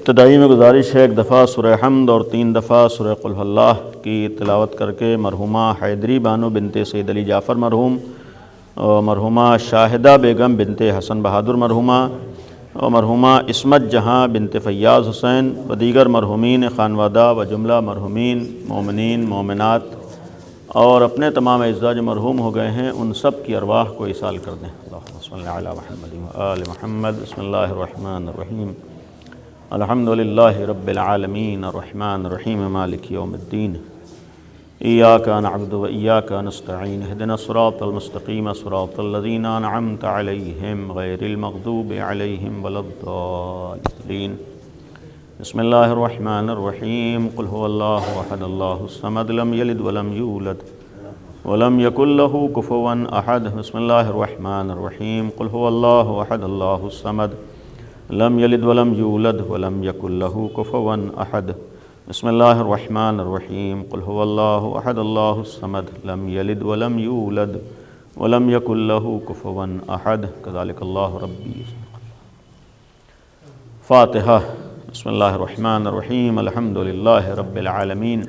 ابتدائی میں گزارش ہے ایک دفعہ سورہ حمد اور 3 دفعہ سورہ قل هو اللہ کی تلاوت کر کے مرحومہ حیدری بانو بنت سید علی جعفر مرحوم اور مرحومہ شاہدہ بیگم بنت حسن بہادر مرحومہ اور مرحومہ عصمت جہاں بنت فیاض حسین و دیگر مرحومین خانوادہ و جملہ مرحومین مومنین مومنات اور اپنے تمام اعزاء جو مرحوم ہو گئے ہیں ان سب کی ارواح کو ایصال کر دیں۔ اللہم صلی علی محمد و آل محمد۔ بسم اللہ الرحمن الرحیم۔ الحمدللہ رب العالمین الرحمن الرحیم مالک یوم الدین۔ ایاک نعبد و ایاک نستعین اہدنا الصراط المستقیم صراط الذین انعمت علیہم غیر المغضوب علیہم ولا الضالین۔ بسم اللہ الرحمن الرحیم۔ قل هو اللہ احد اللہ الصمد لم یلد ولم یولد ولم یکن لہ کفوا احد۔ بسم اللہ الرحمن الرحیم۔ قل هو اللہ احد اللہ الصمد لم یلد ولم یولد ولم یکن لہ کفوا احد۔ بسم اللہ الرحمن الرحیم۔ قل هو اللہ احد اللہ الصمد لم یلد ولم یولد ولم یکن لہ کفوا احد۔ کذالک اللہ ربی۔ فاتحہ۔ بسم اللہ الرحمن الرحیم۔ الحمدللہ رب العالمین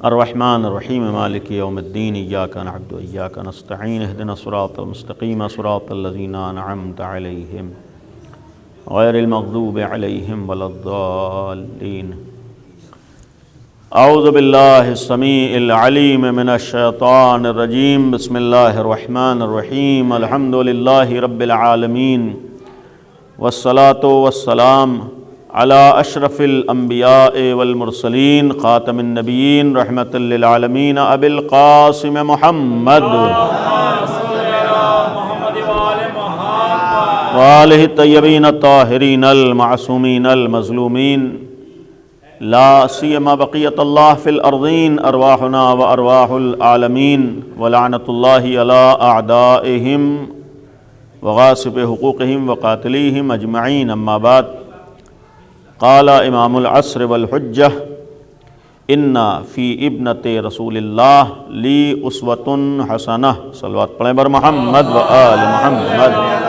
الرحمن الرحیم مالک یوم الدین۔ ایاک نعبد و ایاک نستعین اہدنا الصراط المستقیم صراط الذین انعمت علیہم غیر المغضوب علیہم ولا الضالین۔ اعوذ باللہ السمیع العلیم من الشیطان الرجیم۔ بسم اللہ الرحمن الرحیم۔ الحمدللہ رب العالمین والصلاة والسلام علی اشرف الانبیاء والمرسلین خاتم النبیین رحمۃ للعالمین ابی القاسم محمد وآلہ الطیبین الطاہرین المعصومین المظلومین لا سیما بقیت اللہ فی الارضین ارواحنا و ارواح العالمین ولعنۃ اللہ علی اعدائہم وغاصب حقوقہم وقاتلیہم اجمعین۔ اما بعد، قال امام العصر والحجہ ان فی ابنۃ رسول اللہ لی اسوۃ حسنہ۔ صلوات پڑھیں بر محمد و آل محمد۔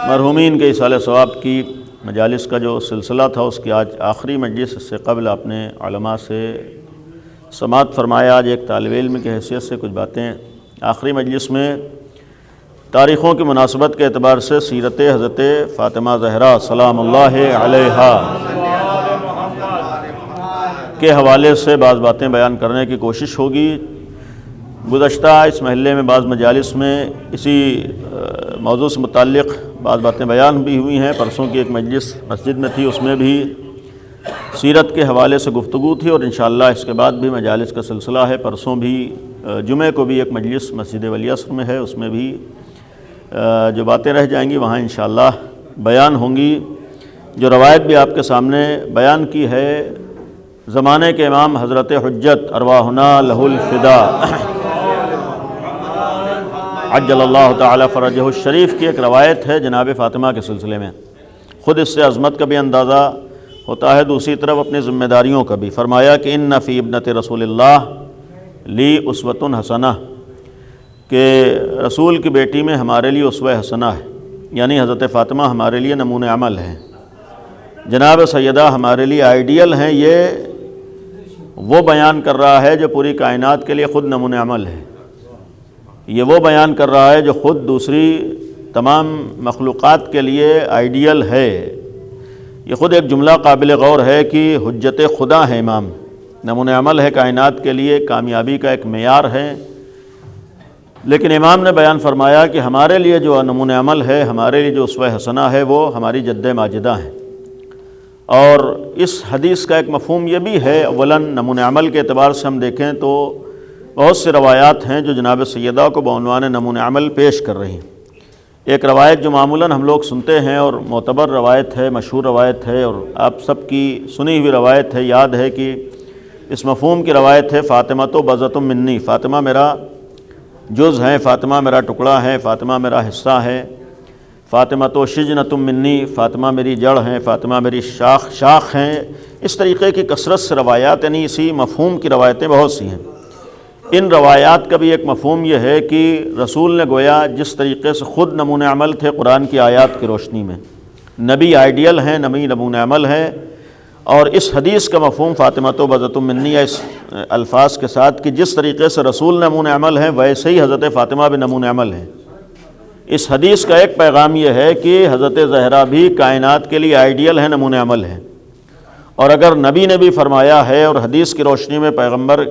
مرحومین کے ایصال ثواب کی مجالس کا جو سلسلہ تھا اس کی آج آخری مجلس، اس سے قبل آپ نے علماء سے سماعت فرمایا۔ آج ایک طالب علم کی حیثیت سے کچھ باتیں آخری مجلس میں تاریخوں کی مناسبت کے اعتبار سے سیرت حضرت فاطمہ زہرا سلام اللہ علیہا کے حوالے سے بعض باتیں بیان کرنے کی کوشش ہوگی۔ گزشتہ اس محلے میں بعض مجالس میں اسی موضوع سے متعلق بعض باتیں بیان بھی ہوئی ہیں۔ پرسوں کی ایک مجلس مسجد میں تھی، اس میں بھی سیرت کے حوالے سے گفتگو تھی، اور انشاءاللہ اس کے بعد بھی مجالس کا سلسلہ ہے۔ پرسوں بھی جمعہ کو بھی ایک مجلس مسجد ولی اصغر میں ہے، اس میں بھی جو باتیں رہ جائیں گی وہاں انشاءاللہ بیان ہوں گی۔ جو روایت بھی آپ کے سامنے بیان کی ہے زمانے کے امام حضرت حجت ارواحنا لہ الفدا عجل اللہ تعالی فرجہ الشریف کی ایک روایت ہے جناب فاطمہ کے سلسلے میں۔ خود اس سے عظمت کا بھی اندازہ ہوتا ہے، دوسری طرف اپنی ذمہ داریوں کا بھی۔ فرمایا کہ ان فی ابنۃ رسول اللہ لی اسوۃ حسنہ، کہ رسول کی بیٹی میں ہمارے لیے اسوہ حسنہ ہے، یعنی حضرت فاطمہ ہمارے لیے نمونہ عمل ہیں، جناب سیدہ ہمارے لیے آئیڈیل ہیں۔ یہ وہ بیان کر رہا ہے جو پوری کائنات کے لیے خود نمونہ عمل ہے، یہ وہ بیان کر رہا ہے جو خود دوسری تمام مخلوقات کے لیے آئیڈیل ہے۔ یہ خود ایک جملہ قابل غور ہے کہ حجت خدا ہے امام، نمونہ عمل ہے کائنات کے لیے، کامیابی کا ایک معیار ہے۔ لیکن امام نے بیان فرمایا کہ ہمارے لیے جو نمونہ عمل ہے، ہمارے لیے جو اسوہ حسنہ ہے، وہ ہماری جد ماجدہ ہیں۔ اور اس حدیث کا ایک مفہوم یہ بھی ہے، اولاً نمونہ عمل کے اعتبار سے ہم دیکھیں تو بہت سے روایات ہیں جو جناب سیدہ کو بعنوان نمونہ عمل پیش کر رہی ہیں۔ ایک روایت جو معمولاً ہم لوگ سنتے ہیں اور معتبر روایت ہے، مشہور روایت ہے، اور آپ سب کی سنی ہوئی روایت ہے، یاد ہے کہ اس مفہوم کی روایت ہے فاطمہ تو بضعۃ منی، فاطمہ میرا جز ہے، فاطمہ میرا ٹکڑا ہے، فاطمہ میرا حصہ ہے، فاطمہ تو شجنۃ منی، فاطمہ میری جڑ ہیں، فاطمہ میری شاخ ہیں۔ اس طریقے کی کثرت سے روایات، یعنی اسی مفہوم کی روایتیں بہت سی ہیں۔ ان روایات کا بھی ایک مفہوم یہ ہے کہ رسول نے گویا جس طریقے سے خود نمونہ عمل تھے قرآن کی آیات کی روشنی میں، نبی آئیڈیل ہیں، نبی نمونہ عمل ہیں، اور اس حدیث کا مفہوم فاطمۃ بضعۃ منی اس الفاظ کے ساتھ کہ جس طریقے سے رسول نمونہ عمل ہیں ویسے ہی حضرت فاطمہ بھی نمونہ عمل ہیں۔ اس حدیث کا ایک پیغام یہ ہے کہ حضرت زہرا بھی کائنات کے لیے آئیڈیل ہیں، نمونہ عمل ہیں، اور اگر نبی نے بھی فرمایا ہے اور حدیث کی روشنی میں پیغمبر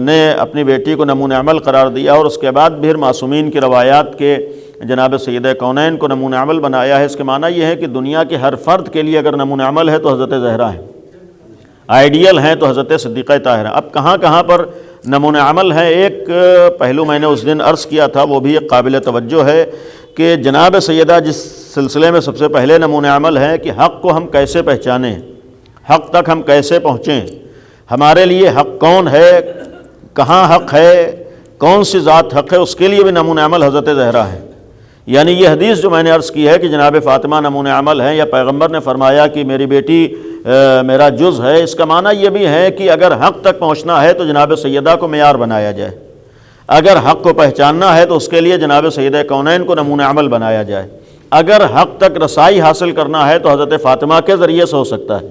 نے اپنی بیٹی کو نمونہ عمل قرار دیا اور اس کے بعد بھی معصومین کی روایات کے جناب سیدہ کونین کو نمونہ عمل بنایا ہے، اس کے معنی یہ ہے کہ دنیا کے ہر فرد کے لیے اگر نمونہ عمل ہے تو حضرت زہرا ہیں، آئیڈیل ہیں تو حضرت صدیقہ طاہرہ۔ اب کہاں کہاں پر نمونہ عمل ہے، ایک پہلو میں نے اس دن عرض کیا تھا، وہ بھی ایک قابل توجہ ہے کہ جناب سیدہ جس سلسلے میں سب سے پہلے نمونہ عمل ہے کہ حق کو ہم کیسے پہچانیں، حق تک ہم کیسے پہنچیں، ہمارے لیے حق کون ہے، کہاں حق ہے، کون سی ذات حق ہے، اس کے لیے بھی نمونہ عمل حضرت زہرا ہے۔ یعنی یہ حدیث جو میں نے عرض کی ہے کہ جناب فاطمہ نمونہ عمل ہیں، یا پیغمبر نے فرمایا کہ میری بیٹی میرا جز ہے، اس کا معنی یہ بھی ہے کہ اگر حق تک پہنچنا ہے تو جناب سیدہ کو معیار بنایا جائے، اگر حق کو پہچاننا ہے تو اس کے لیے جناب سیدہ کونین کو نمونہ عمل بنایا جائے، اگر حق تک رسائی حاصل کرنا ہے تو حضرت فاطمہ کے ذریعے سے ہو سکتا ہے۔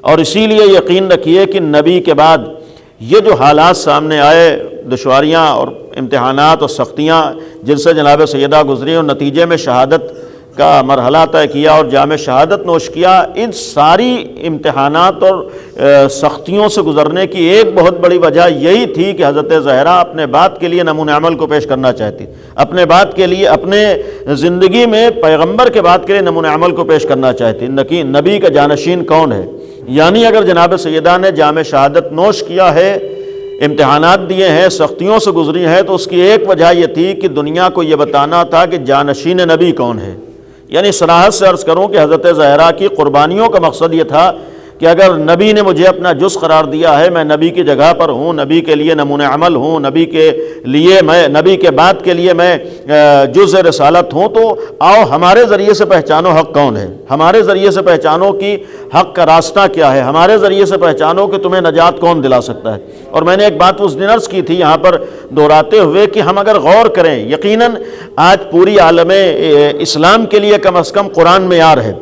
اور اسی لیے یقین رکھیے کہ نبی کے بعد یہ جو حالات سامنے آئے، دشواریاں اور امتحانات اور سختیاں جن سے جناب سیدہ گزری اور نتیجے میں شہادت کا مرحلہ طے کیا اور جام شہادت نوش کیا، ان ساری امتحانات اور سختیوں سے گزرنے کی ایک بہت بڑی وجہ یہی تھی کہ حضرت زہرا اپنے بات کے لیے نمونہ عمل کو پیش کرنا چاہتی، اپنے بات کے لیے، اپنے زندگی میں پیغمبر کے بات کے لیے نمونہ عمل کو پیش کرنا چاہتی، نبی کا جانشین کون ہے۔ یعنی اگر جناب سیدہ نے جام شہادت نوش کیا ہے، امتحانات دیے ہیں، سختیوں سے گزری ہیں، تو اس کی ایک وجہ یہ تھی کہ دنیا کو یہ بتانا تھا کہ جانشین نبی کون ہے۔ یعنی صراحت سے عرض کروں کہ حضرت زہرا کی قربانیوں کا مقصد یہ تھا کہ اگر نبی نے مجھے اپنا جز قرار دیا ہے، میں نبی کی جگہ پر ہوں، نبی کے لیے نمونہ عمل ہوں، نبی کے لیے میں، نبی کے بعد کے لیے میں جز رسالت ہوں، تو آؤ ہمارے ذریعے سے پہچانو حق کون ہے، ہمارے ذریعے سے پہچانو کہ حق کا راستہ کیا ہے، ہمارے ذریعے سے پہچانو کہ تمہیں نجات کون دلا سکتا ہے۔ اور میں نے ایک بات اس دن عرض کی تھی یہاں پر دہراتے ہوئے کہ ہم اگر غور کریں، یقیناً آج پوری عالم اسلام کے لیے کم از کم قرآن معیار ہے،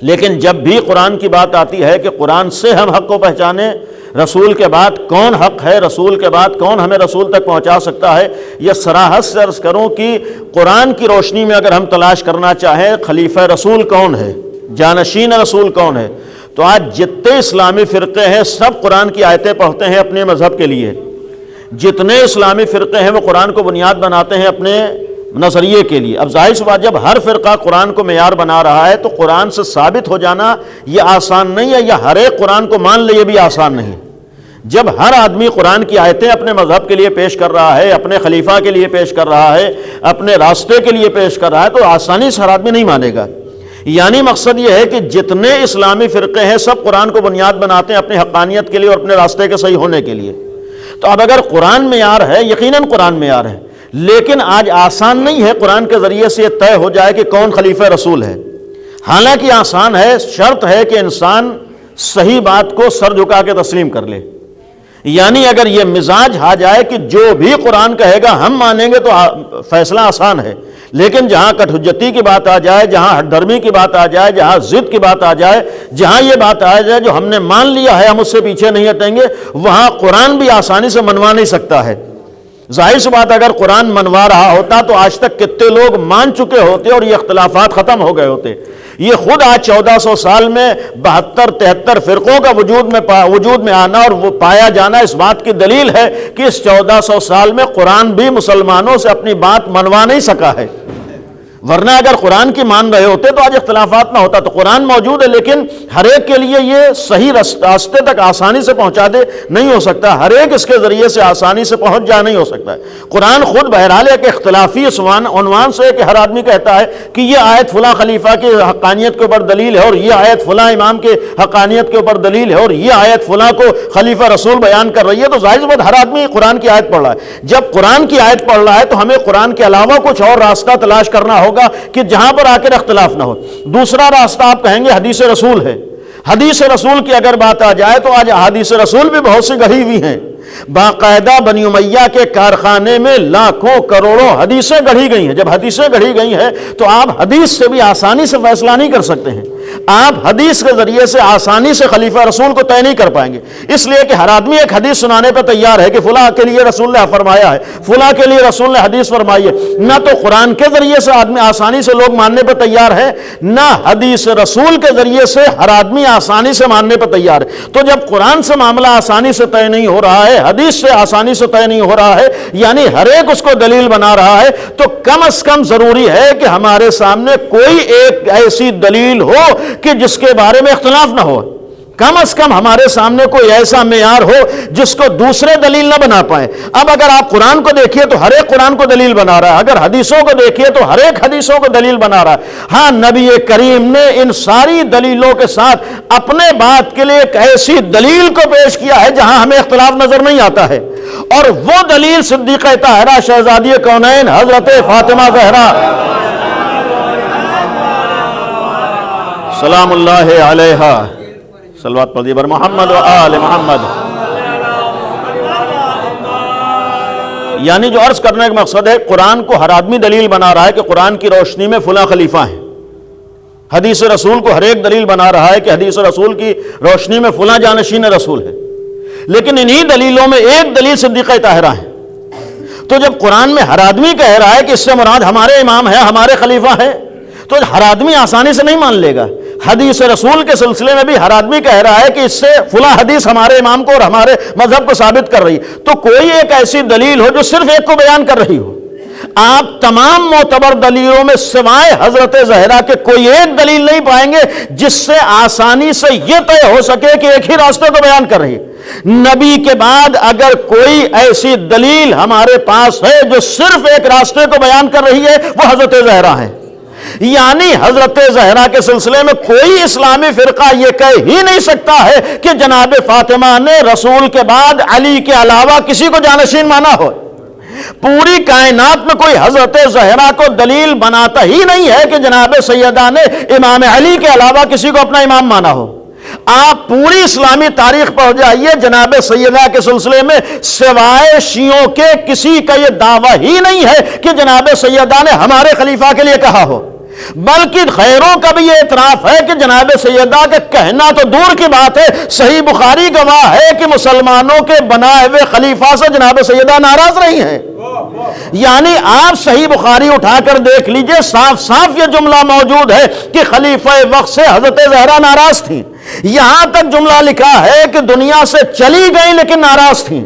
لیکن جب بھی قرآن کی بات آتی ہے کہ قرآن سے ہم حق کو پہچانیں، رسول کے بعد کون حق ہے، رسول کے بعد کون ہمیں رسول تک پہنچا سکتا ہے، یہ صراحت سے عرض کروں کہ قرآن کی روشنی میں اگر ہم تلاش کرنا چاہیں خلیفہ رسول کون ہے، جانشین رسول کون ہے، تو آج جتنے اسلامی فرقے ہیں سب قرآن کی آیتیں پڑھتے ہیں اپنے مذہب کے لیے، جتنے اسلامی فرقے ہیں وہ قرآن کو بنیاد بناتے ہیں اپنے نظریے کے لیے۔ اب ظاہر سی بات، جب ہر فرقہ قرآن کو معیار بنا رہا ہے تو قرآن سے ثابت ہو جانا یہ آسان نہیں ہے، یا ہر ایک قرآن کو مان لے یہ بھی آسان نہیں۔ جب ہر آدمی قرآن کی آیتیں اپنے مذہب کے لیے پیش کر رہا ہے، اپنے خلیفہ کے لیے پیش کر رہا ہے، اپنے راستے کے لیے پیش کر رہا ہے، تو آسانی سے ہر آدمی نہیں مانے گا۔ یعنی مقصد یہ ہے کہ جتنے اسلامی فرقے ہیں سب قرآن کو بنیاد بناتے ہیں اپنی حقانیت کے لیے اور اپنے راستے کے صحیح ہونے کے لیے۔ تو اب اگر قرآن معیار ہے، یقیناً قرآن معیار ہے، لیکن آج آسان نہیں ہے قرآن کے ذریعے سے یہ طے ہو جائے کہ کون خلیفہ رسول ہے۔ حالانکہ آسان ہے، شرط ہے کہ انسان صحیح بات کو سر جھکا کے تسلیم کر لے۔ یعنی اگر یہ مزاج آ جائے کہ جو بھی قرآن کہے گا ہم مانیں گے تو فیصلہ آسان ہے، لیکن جہاں کٹ حجتی کی بات آ جائے، جہاں ہٹ دھرمی کی بات آ جائے، جہاں ضد کی بات آ جائے، جہاں یہ بات آ جائے جو ہم نے مان لیا ہے ہم اس سے پیچھے نہیں ہٹیں گے، وہاں قرآن بھی آسانی سے منوا نہیں سکتا ہے۔ ظاہر سی بات اگر قرآن منوا رہا ہوتا تو آج تک کتنے لوگ مان چکے ہوتے اور یہ اختلافات ختم ہو گئے ہوتے۔ یہ خود آج 1400 سال میں 72-73 فرقوں کا وجود میں آنا اور وہ پایا جانا اس بات کی دلیل ہے کہ اس 1400 سال میں قرآن بھی مسلمانوں سے اپنی بات منوا نہیں سکا ہے۔ ورنہ اگر قرآن کی مان رہے ہوتے تو آج اختلافات نہ ہوتا۔ تو قرآن موجود ہے لیکن ہر ایک کے لیے یہ صحیح راستے تک آسانی سے پہنچا دے نہیں ہو سکتا، ہر ایک اس کے ذریعے سے آسانی سے پہنچ جا نہیں ہو سکتا ہے۔ قرآن خود بہرحال ایک اختلافی عنوان سے ہے کہ ہر آدمی کہتا ہے کہ یہ آیت فلاں خلیفہ کی حقانیت کے اوپر دلیل ہے، اور یہ آیت فلاں امام کے حقانیت کے اوپر دلیل ہے، اور یہ آیت فلاں کو خلیفہ رسول بیان کر رہی ہے۔ تو ظاہر بات ہر آدمی قرآن کی آیت پڑھ رہا ہے۔ جب قرآن کی آیت پڑھ رہا ہے تو ہمیں قرآن کے علاوہ کچھ اور راستہ تلاش کرنا ہوگا کہ جہاں پر آ کر اختلاف نہ ہو۔ دوسرا راستہ آپ کہیں گے حدیث رسول ہے۔ حدیث رسول کی اگر بات آ جائے تو آج حدیث رسول بھی بہت سی گڑھی ہوئی ہیں، باقاعدہ بنی امیہ کے کارخانے میں لاکھوں کروڑوں حدیثیں گڑھی گئی ہیں. جب حدیثیں گڑھی گئی ہیں تو آپ حدیث سے بھی آسانی سے فیصلہ نہیں کر سکتے ہیں. آپ حدیث کے ذریعے سے آسانی سے خلیفہ رسول کو طے نہیں کر پائیں گے، اس لیے کہ ہر آدمی ایک حدیث سنانے پہ تیار ہے کہ فلاں کے لیے رسول نے فرمایا ہے، فلاں کے لیے رسول نے حدیث فرمائی ہے. نہ تو قرآن کے ذریعے سے آدمی آسانی سے لوگ ماننے پہ تیار ہے، نہ حدیث رسول کے ذریعے سے ہر آدمی آسانی سے ماننے پہ تیار ہے. تو جب قرآن سے معاملہ آسانی سے طے نہیں ہو رہا ہے، حدیث سے آسانی سے طے نہیں ہو رہا ہے، یعنی ہر ایک اس کو دلیل بنا رہا ہے، تو کم از کم ضروری ہے کہ ہمارے سامنے کوئی ایک ایسی دلیل ہو کہ جس کے بارے میں اختلاف نہ ہو. کم از کم ہمارے سامنے کوئی ایسا معیار ہو جس کو دوسرے دلیل نہ بنا پائیں. اب اگر آپ قرآن کو دیکھیے تو ہر ایک قرآن کو دلیل بنا رہا ہے، اگر حدیثوں کو دیکھیے تو ہر ایک حدیثوں کو دلیل بنا رہا ہے. ہاں، نبی کریم نے ان ساری دلیلوں کے ساتھ اپنے بات کے لیے ایک ایسی دلیل کو پیش کیا ہے جہاں ہمیں اختلاف نظر نہیں آتا ہے، اور وہ دلیل صدیقہ طاہرہ شہزادی کونین حضرت فاطمہ زہرا سلام اللہ علیہا، صلوات پڑھ دیے بر محمد و آل محمد. یعنی جو عرض کرنے کا مقصد ہے، قرآن کو ہر آدمی دلیل بنا رہا ہے کہ قرآن کی روشنی میں فلاں خلیفہ ہیں. حدیث رسول کو ہر ایک دلیل بنا رہا ہے کہ حدیث رسول کی روشنی میں فلاں جانشین رسول ہے. لیکن انہی دلیلوں میں ایک دلیل صدیقہ طاہرہ ہے. تو جب قرآن میں ہر آدمی کہہ رہا ہے کہ اس سے مراد ہمارے امام ہے، ہمارے خلیفہ ہیں، تو ہر آدمی آسانی سے نہیں مان لے گا. حدیث رسول کے سلسلے میں بھی ہر آدمی کہہ رہا ہے کہ اس سے فلاں حدیث ہمارے امام کو اور ہمارے مذہب کو ثابت کر رہی ہے. تو کوئی ایک ایسی دلیل ہو جو صرف ایک کو بیان کر رہی ہو. آپ تمام معتبر دلیلوں میں سوائے حضرت زہرا کے کوئی ایک دلیل نہیں پائیں گے جس سے آسانی سے یہ طے ہو سکے کہ ایک ہی راستے کو بیان کر رہی ہے. نبی کے بعد اگر کوئی ایسی دلیل ہمارے پاس ہے جو صرف ایک راستے کو بیان کر رہی ہے، وہ حضرت زہرا ہے. یعنی حضرت زہرا کے سلسلے میں کوئی اسلامی فرقہ یہ کہہ ہی نہیں سکتا ہے کہ جناب فاطمہ نے رسول کے بعد علی کے علاوہ کسی کو جانشین مانا ہو. پوری کائنات میں کوئی حضرت زہرا کو دلیل بناتا ہی نہیں ہے کہ جناب سیدہ نے امام علی کے علاوہ کسی کو اپنا امام مانا ہو. آپ پوری اسلامی تاریخ پڑھ جائیے، جناب سیدہ کے سلسلے میں سوائے شیعوں کے کسی کا یہ دعویٰ ہی نہیں ہے کہ جناب سیدہ نے ہمارے خلیفہ کے لیے کہا ہو، بلکہ غیروں کا بھی یہ اعتراف ہے کہ جناب سیدہ کے کہنا تو دور کی بات ہے، صحیح بخاری گواہ ہے کہ مسلمانوں کے بنائے ہوئے خلیفہ سے جناب سیدہ ناراض نہیں ہیں. یعنی آپ صحیح بخاری اٹھا کر دیکھ لیجئے، صاف صاف یہ جملہ موجود ہے کہ خلیفہ وقت سے حضرت زہرا ناراض تھیں. یہاں تک جملہ لکھا ہے کہ دنیا سے چلی گئی لیکن ناراض تھیں.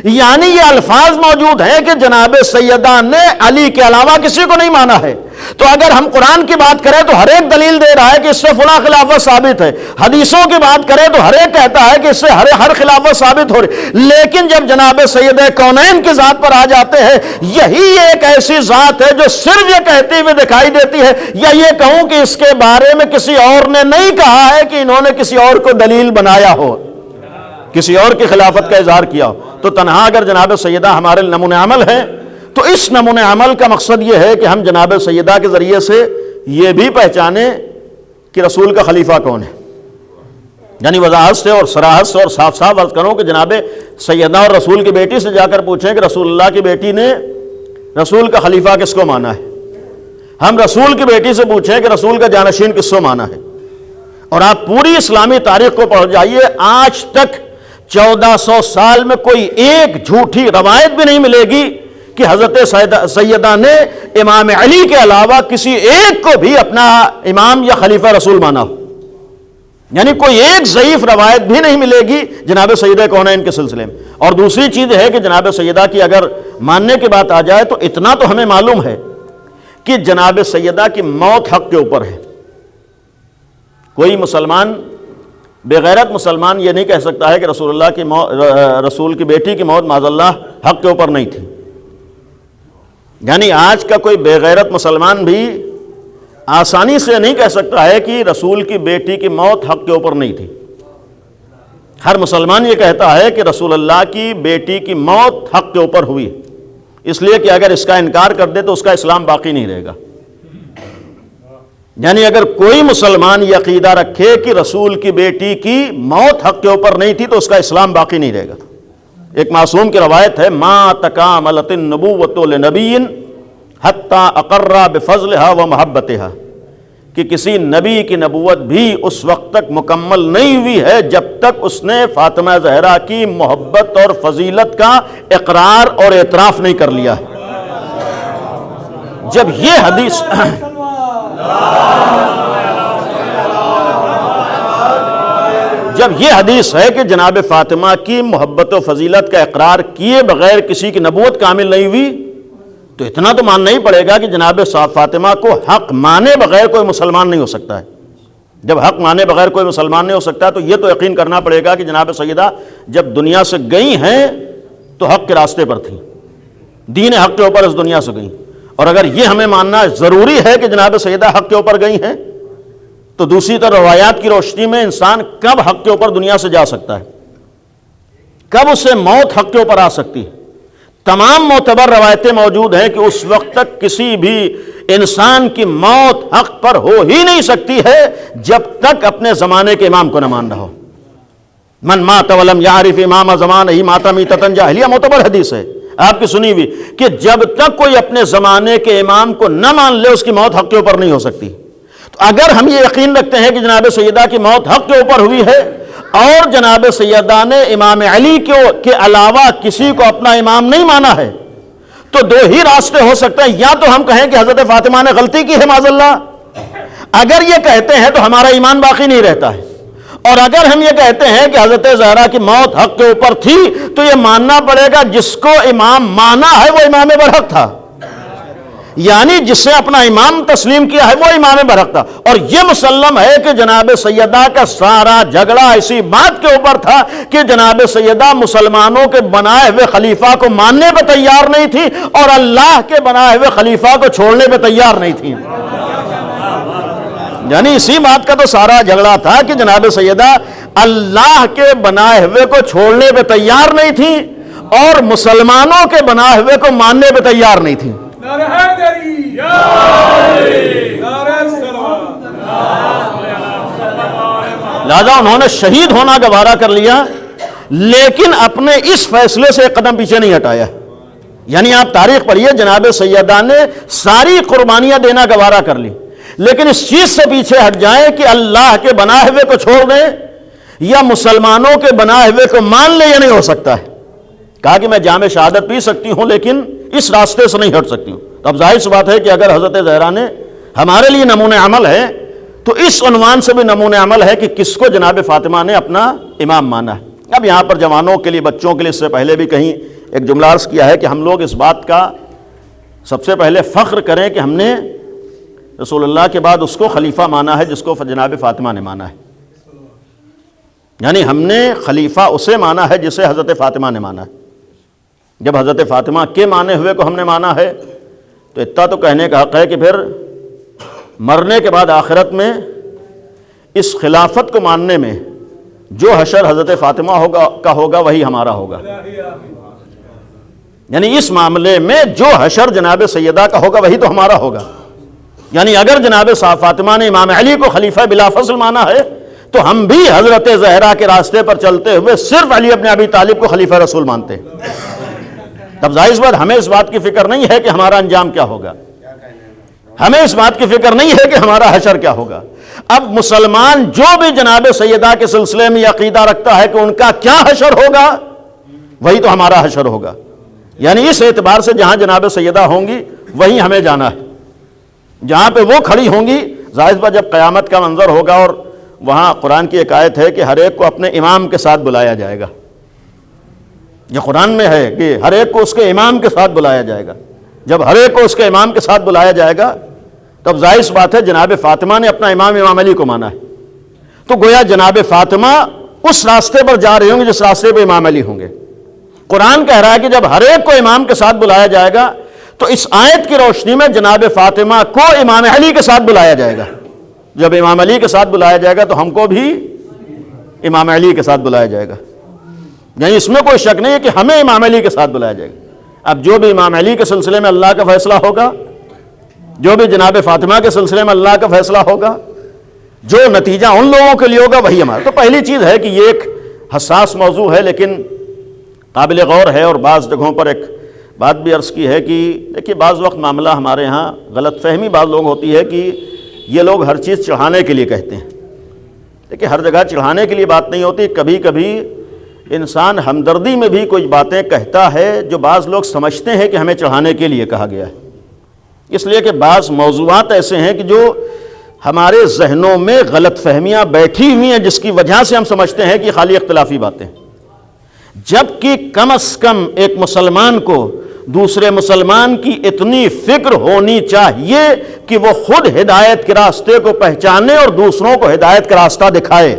یعنی یہ الفاظ موجود ہیں کہ جناب سیدہ نے علی کے علاوہ کسی کو نہیں مانا ہے. تو اگر ہم قرآن کی بات کریں تو ہر ایک دلیل دے رہا ہے کہ اس سے فلاں خلافت ثابت ہے، حدیثوں کی بات کریں تو ہر ایک کہتا ہے کہ اس سے ہر خلافت ثابت ہو رہی. لیکن جب جناب سید کونین کی ذات پر آ جاتے ہیں، یہی ایک ایسی ذات ہے جو صرف یہ کہتی ہوئی دکھائی دیتی ہے، یا یہ کہوں کہ اس کے بارے میں کسی اور نے نہیں کہا ہے کہ انہوں نے کسی اور کو دلیل بنایا ہو، کسی اور کی خلافت کا اظہار کیا ہو. تو تنہا اگر جناب سیدہ ہمارے نمونہ عمل ہیں تو اس نمونہ عمل کا مقصد یہ ہے کہ ہم جناب سیدہ کے ذریعے سے یہ بھی پہچانیں کہ رسول کا خلیفہ کون ہے. یعنی وضاحت سے اور صراحت سے اور صاف صاف عرض کروں کہ جناب سیدہ اور رسول کی بیٹی سے جا کر پوچھیں کہ رسول اللہ کی بیٹی نے رسول کا خلیفہ کس کو مانا ہے. ہم رسول کی بیٹی سے پوچھیں کہ رسول کا جانشین کس کو مانا ہے. اور آپ پوری اسلامی تاریخ کو پڑھ جائیے، آج تک 1400 سال میں کوئی ایک جھوٹی روایت بھی نہیں ملے گی کہ حضرت سیدہ نے امام علی کے علاوہ کسی ایک کو بھی اپنا امام یا خلیفہ رسول مانا ہو. یعنی کوئی ایک ضعیف روایت بھی نہیں ملے گی جناب سیدہ کونین کے سلسلے میں. اور دوسری چیز ہے کہ جناب سیدہ کی اگر ماننے کی بات آ جائے تو اتنا تو ہمیں معلوم ہے کہ جناب سیدہ کی موت حق کے اوپر ہے. کوئی مسلمان، بغیرت مسلمان یہ نہیں کہہ سکتا ہے کہ رسول اللہ کی رسول کی بیٹی کی موت معاذ اللہ حق کے اوپر نہیں تھی. یعنی آج کا کوئی بغیرت مسلمان بھی آسانی سے نہیں کہہ سکتا ہے کہ رسول کی بیٹی کی موت حق کے اوپر نہیں تھی. ہر مسلمان یہ کہتا ہے کہ رسول اللہ کی بیٹی کی موت حق کے اوپر ہوئی، اس لیے کہ اگر اس کا انکار کر دے تو اس کا اسلام باقی نہیں رہے گا. یعنی اگر کوئی مسلمان یہ عقیدہ رکھے کہ رسول کی بیٹی کی موت حق کے اوپر نہیں تھی تو اس کا اسلام باقی نہیں رہے گا. ایک معصوم کی روایت ہے، ما تکاملت النبوۃ لنبی حتی اقر بفضلها ومحبتها، کہ کسی نبی کی نبوت بھی اس وقت تک مکمل نہیں ہوئی ہے جب تک اس نے فاطمہ زہرا کی محبت اور فضیلت کا اقرار اور اعتراف نہیں کر لیا ہے۔ جب یہ حدیث ہے کہ جناب فاطمہ کی محبت و فضیلت کا اقرار کیے بغیر کسی کی نبوت کامل نہیں ہوئی، تو اتنا تو ماننا ہی پڑے گا کہ جناب فاطمہ کو حق مانے بغیر کوئی مسلمان نہیں ہو سکتا ہے۔ جب حق مانے بغیر کوئی مسلمان نہیں ہو سکتا تو یہ تو یقین کرنا پڑے گا کہ جناب سیدہ جب دنیا سے گئی ہیں تو حق کے راستے پر تھیں، دین حق کے اوپر اس دنیا سے گئیں، اور اگر یہ ہمیں ماننا ضروری ہے کہ جناب سیدہ حق کے اوپر گئی ہیں، تو دوسری طرف روایات کی روشنی میں انسان کب حق کے اوپر دنیا سے جا سکتا ہے، کب اسے موت حق کے اوپر آ سکتی ہے؟ تمام معتبر روایتیں موجود ہیں کہ اس وقت تک کسی بھی انسان کی موت حق پر ہو ہی نہیں سکتی ہے جب تک اپنے زمانے کے امام کو نہ مان رہا ہو۔ من مات ولم یعرف امام زمانہ مات میتۃ جاہلیہ، معتبر حدیث ہے آپ کی سنی ہوئی، کہ جب تک کوئی اپنے زمانے کے امام کو نہ مان لے اس کی موت حق کے اوپر نہیں ہو سکتی۔ تو اگر ہم یہ یقین رکھتے ہیں کہ جناب سیدہ کی موت حق کے اوپر ہوئی ہے اور جناب سیدہ نے امام علی کے علاوہ کسی کو اپنا امام نہیں مانا ہے، تو دو ہی راستے ہو سکتے ہیں، یا تو ہم کہیں کہ حضرت فاطمہ نے غلطی کی ہے معاذ اللہ، اگر یہ کہتے ہیں تو ہمارا ایمان باقی نہیں رہتا ہے، اور اگر ہم یہ کہتے ہیں کہ حضرت زہرا کی موت حق کے اوپر تھی تو یہ ماننا پڑے گا جس کو امام مانا ہے وہ امام برحق تھا، یعنی جس سے اپنا امام تسلیم کیا ہے وہ امام برحق تھا۔ اور یہ مسلم ہے کہ جناب سیدہ کا سارا جھگڑا اسی بات کے اوپر تھا کہ جناب سیدہ مسلمانوں کے بنائے ہوئے خلیفہ کو ماننے پہ تیار نہیں تھی اور اللہ کے بنائے ہوئے خلیفہ کو چھوڑنے پہ تیار نہیں تھی، یعنی اسی بات کا تو سارا جھگڑا تھا کہ جناب سیدہ اللہ کے بنائے ہوئے کو چھوڑنے پہ تیار نہیں تھی اور مسلمانوں کے بنائے ہوئے کو ماننے پہ تیار نہیں تھی۔ لہذا انہوں نے شہید ہونا گوارا کر لیا، لیکن اپنے اس فیصلے سے ایک قدم پیچھے نہیں ہٹایا۔ یعنی آپ تاریخ پڑھیے، جناب سیدہ نے ساری قربانیاں دینا گوارا کر لی، لیکن اس چیز سے پیچھے ہٹ جائیں کہ اللہ کے بنائے ہوئے کو چھوڑ دیں یا مسلمانوں کے بنائے ہوئے کو مان لیں، یہ نہیں ہو سکتا ہے۔ کہا کہ میں جام شہادت پی سکتی ہوں لیکن اس راستے سے نہیں ہٹ سکتی ہوں۔ تو اب ظاہر سی بات ہے کہ اگر حضرت زہرا نے ہمارے لیے نمونہ عمل ہے تو اس عنوان سے بھی نمونہ عمل ہے کہ کس کو جناب فاطمہ نے اپنا امام مانا ہے۔ اب یہاں پر جوانوں کے لیے، بچوں کے لیے، اس سے پہلے بھی کہیں ایک جملہ عرض کیا ہے کہ ہم لوگ اس بات کا سب سے پہلے فخر کریں کہ ہم نے رسول اللہ کے بعد اس کو خلیفہ مانا ہے جس کو جناب فاطمہ نے مانا ہے، یعنی ہم نے خلیفہ اسے مانا ہے جسے حضرت فاطمہ نے مانا ہے۔ جب حضرت فاطمہ کے مانے ہوئے کو ہم نے مانا ہے تو اتنا تو کہنے کا حق ہے کہ پھر مرنے کے بعد آخرت میں اس خلافت کو ماننے میں جو حشر حضرت فاطمہ کا ہوگا وہی ہمارا ہوگا، یعنی اس معاملے میں جو حشر جناب سیدہ کا ہوگا وہی تو ہمارا ہوگا۔ یعنی اگر جناب فاطمہ نے امام علی کو خلیفہ بلا فصل مانا ہے تو ہم بھی حضرت زہرا کے راستے پر چلتے ہوئے صرف علی ابن ابی طالب کو خلیفہ رسول مانتے ہیں۔ تب ظاہر بات ہمیں اس بات کی فکر نہیں ہے کہ ہمارا انجام کیا ہوگا، ہمیں اس بات کی فکر نہیں ہے کہ ہمارا حشر کیا ہوگا۔ اب مسلمان جو بھی جناب سیدہ کے سلسلے میں عقیدہ رکھتا ہے کہ ان کا کیا حشر ہوگا وہی تو ہمارا حشر ہوگا، یعنی اس اعتبار سے جہاں جناب سیدہ ہوں گی وہیں ہمیں جانا ہے، جہاں پہ وہ کھڑی ہوں گی۔ ظاہر بات جب قیامت کا منظر ہوگا اور وہاں قرآن کی ایک آیت ہے کہ ہر ایک کو اپنے امام کے ساتھ بلایا جائے گا، یہ قرآن میں ہے کہ ہر ایک کو اس کے امام کے ساتھ بلایا جائے گا۔ جب ہر ایک کو اس کے امام کے ساتھ بلایا جائے گا تب ظاہر سی بات ہے جناب فاطمہ نے اپنا امام علی کو مانا ہے، تو گویا جناب فاطمہ اس راستے پر جا رہے ہوں گے جس راستے پہ امام علی ہوں گے۔ قرآن کہہ رہا ہے کہ جب ہر ایک کو امام کے ساتھ بلایا جائے گا تو اس آیت کی روشنی میں جناب فاطمہ کو امام علی کے ساتھ بلایا جائے گا۔ جب امام علی کے ساتھ بلایا جائے گا تو ہم کو بھی امام علی کے ساتھ بلایا جائے گا، یعنی اس میں کوئی شک نہیں ہے کہ ہمیں امام علی کے ساتھ بلایا جائے گا۔ اب جو بھی امام علی کے سلسلے میں اللہ کا فیصلہ ہوگا، جو بھی جناب فاطمہ کے سلسلے میں اللہ کا فیصلہ ہوگا، جو نتیجہ ان لوگوں کے لیے ہوگا وہی ہمارا۔ تو پہلی چیز ہے کہ یہ ایک حساس موضوع ہے، لیکن قابل غور ہے۔ اور بعض جگہوں پر ایک بات بھی عرض کی ہے کہ دیکھیے بعض وقت معاملہ ہمارے ہاں غلط فہمی بعض لوگ ہوتی ہے کہ یہ لوگ ہر چیز چڑھانے کے لیے کہتے ہیں۔ دیکھیے ہر جگہ چڑھانے کے لیے بات نہیں ہوتی، کبھی کبھی انسان ہمدردی میں بھی کچھ باتیں کہتا ہے جو بعض لوگ سمجھتے ہیں کہ ہمیں چڑھانے کے لیے کہا گیا ہے، اس لیے کہ بعض موضوعات ایسے ہیں کہ جو ہمارے ذہنوں میں غلط فہمیاں بیٹھی ہوئی ہیں جس کی وجہ سے ہم سمجھتے ہیں کہ خالی اختلافی باتیں، جبکہ کم از کم ایک مسلمان کو دوسرے مسلمان کی اتنی فکر ہونی چاہیے کہ وہ خود ہدایت کے راستے کو پہچانے اور دوسروں کو ہدایت کا راستہ دکھائے۔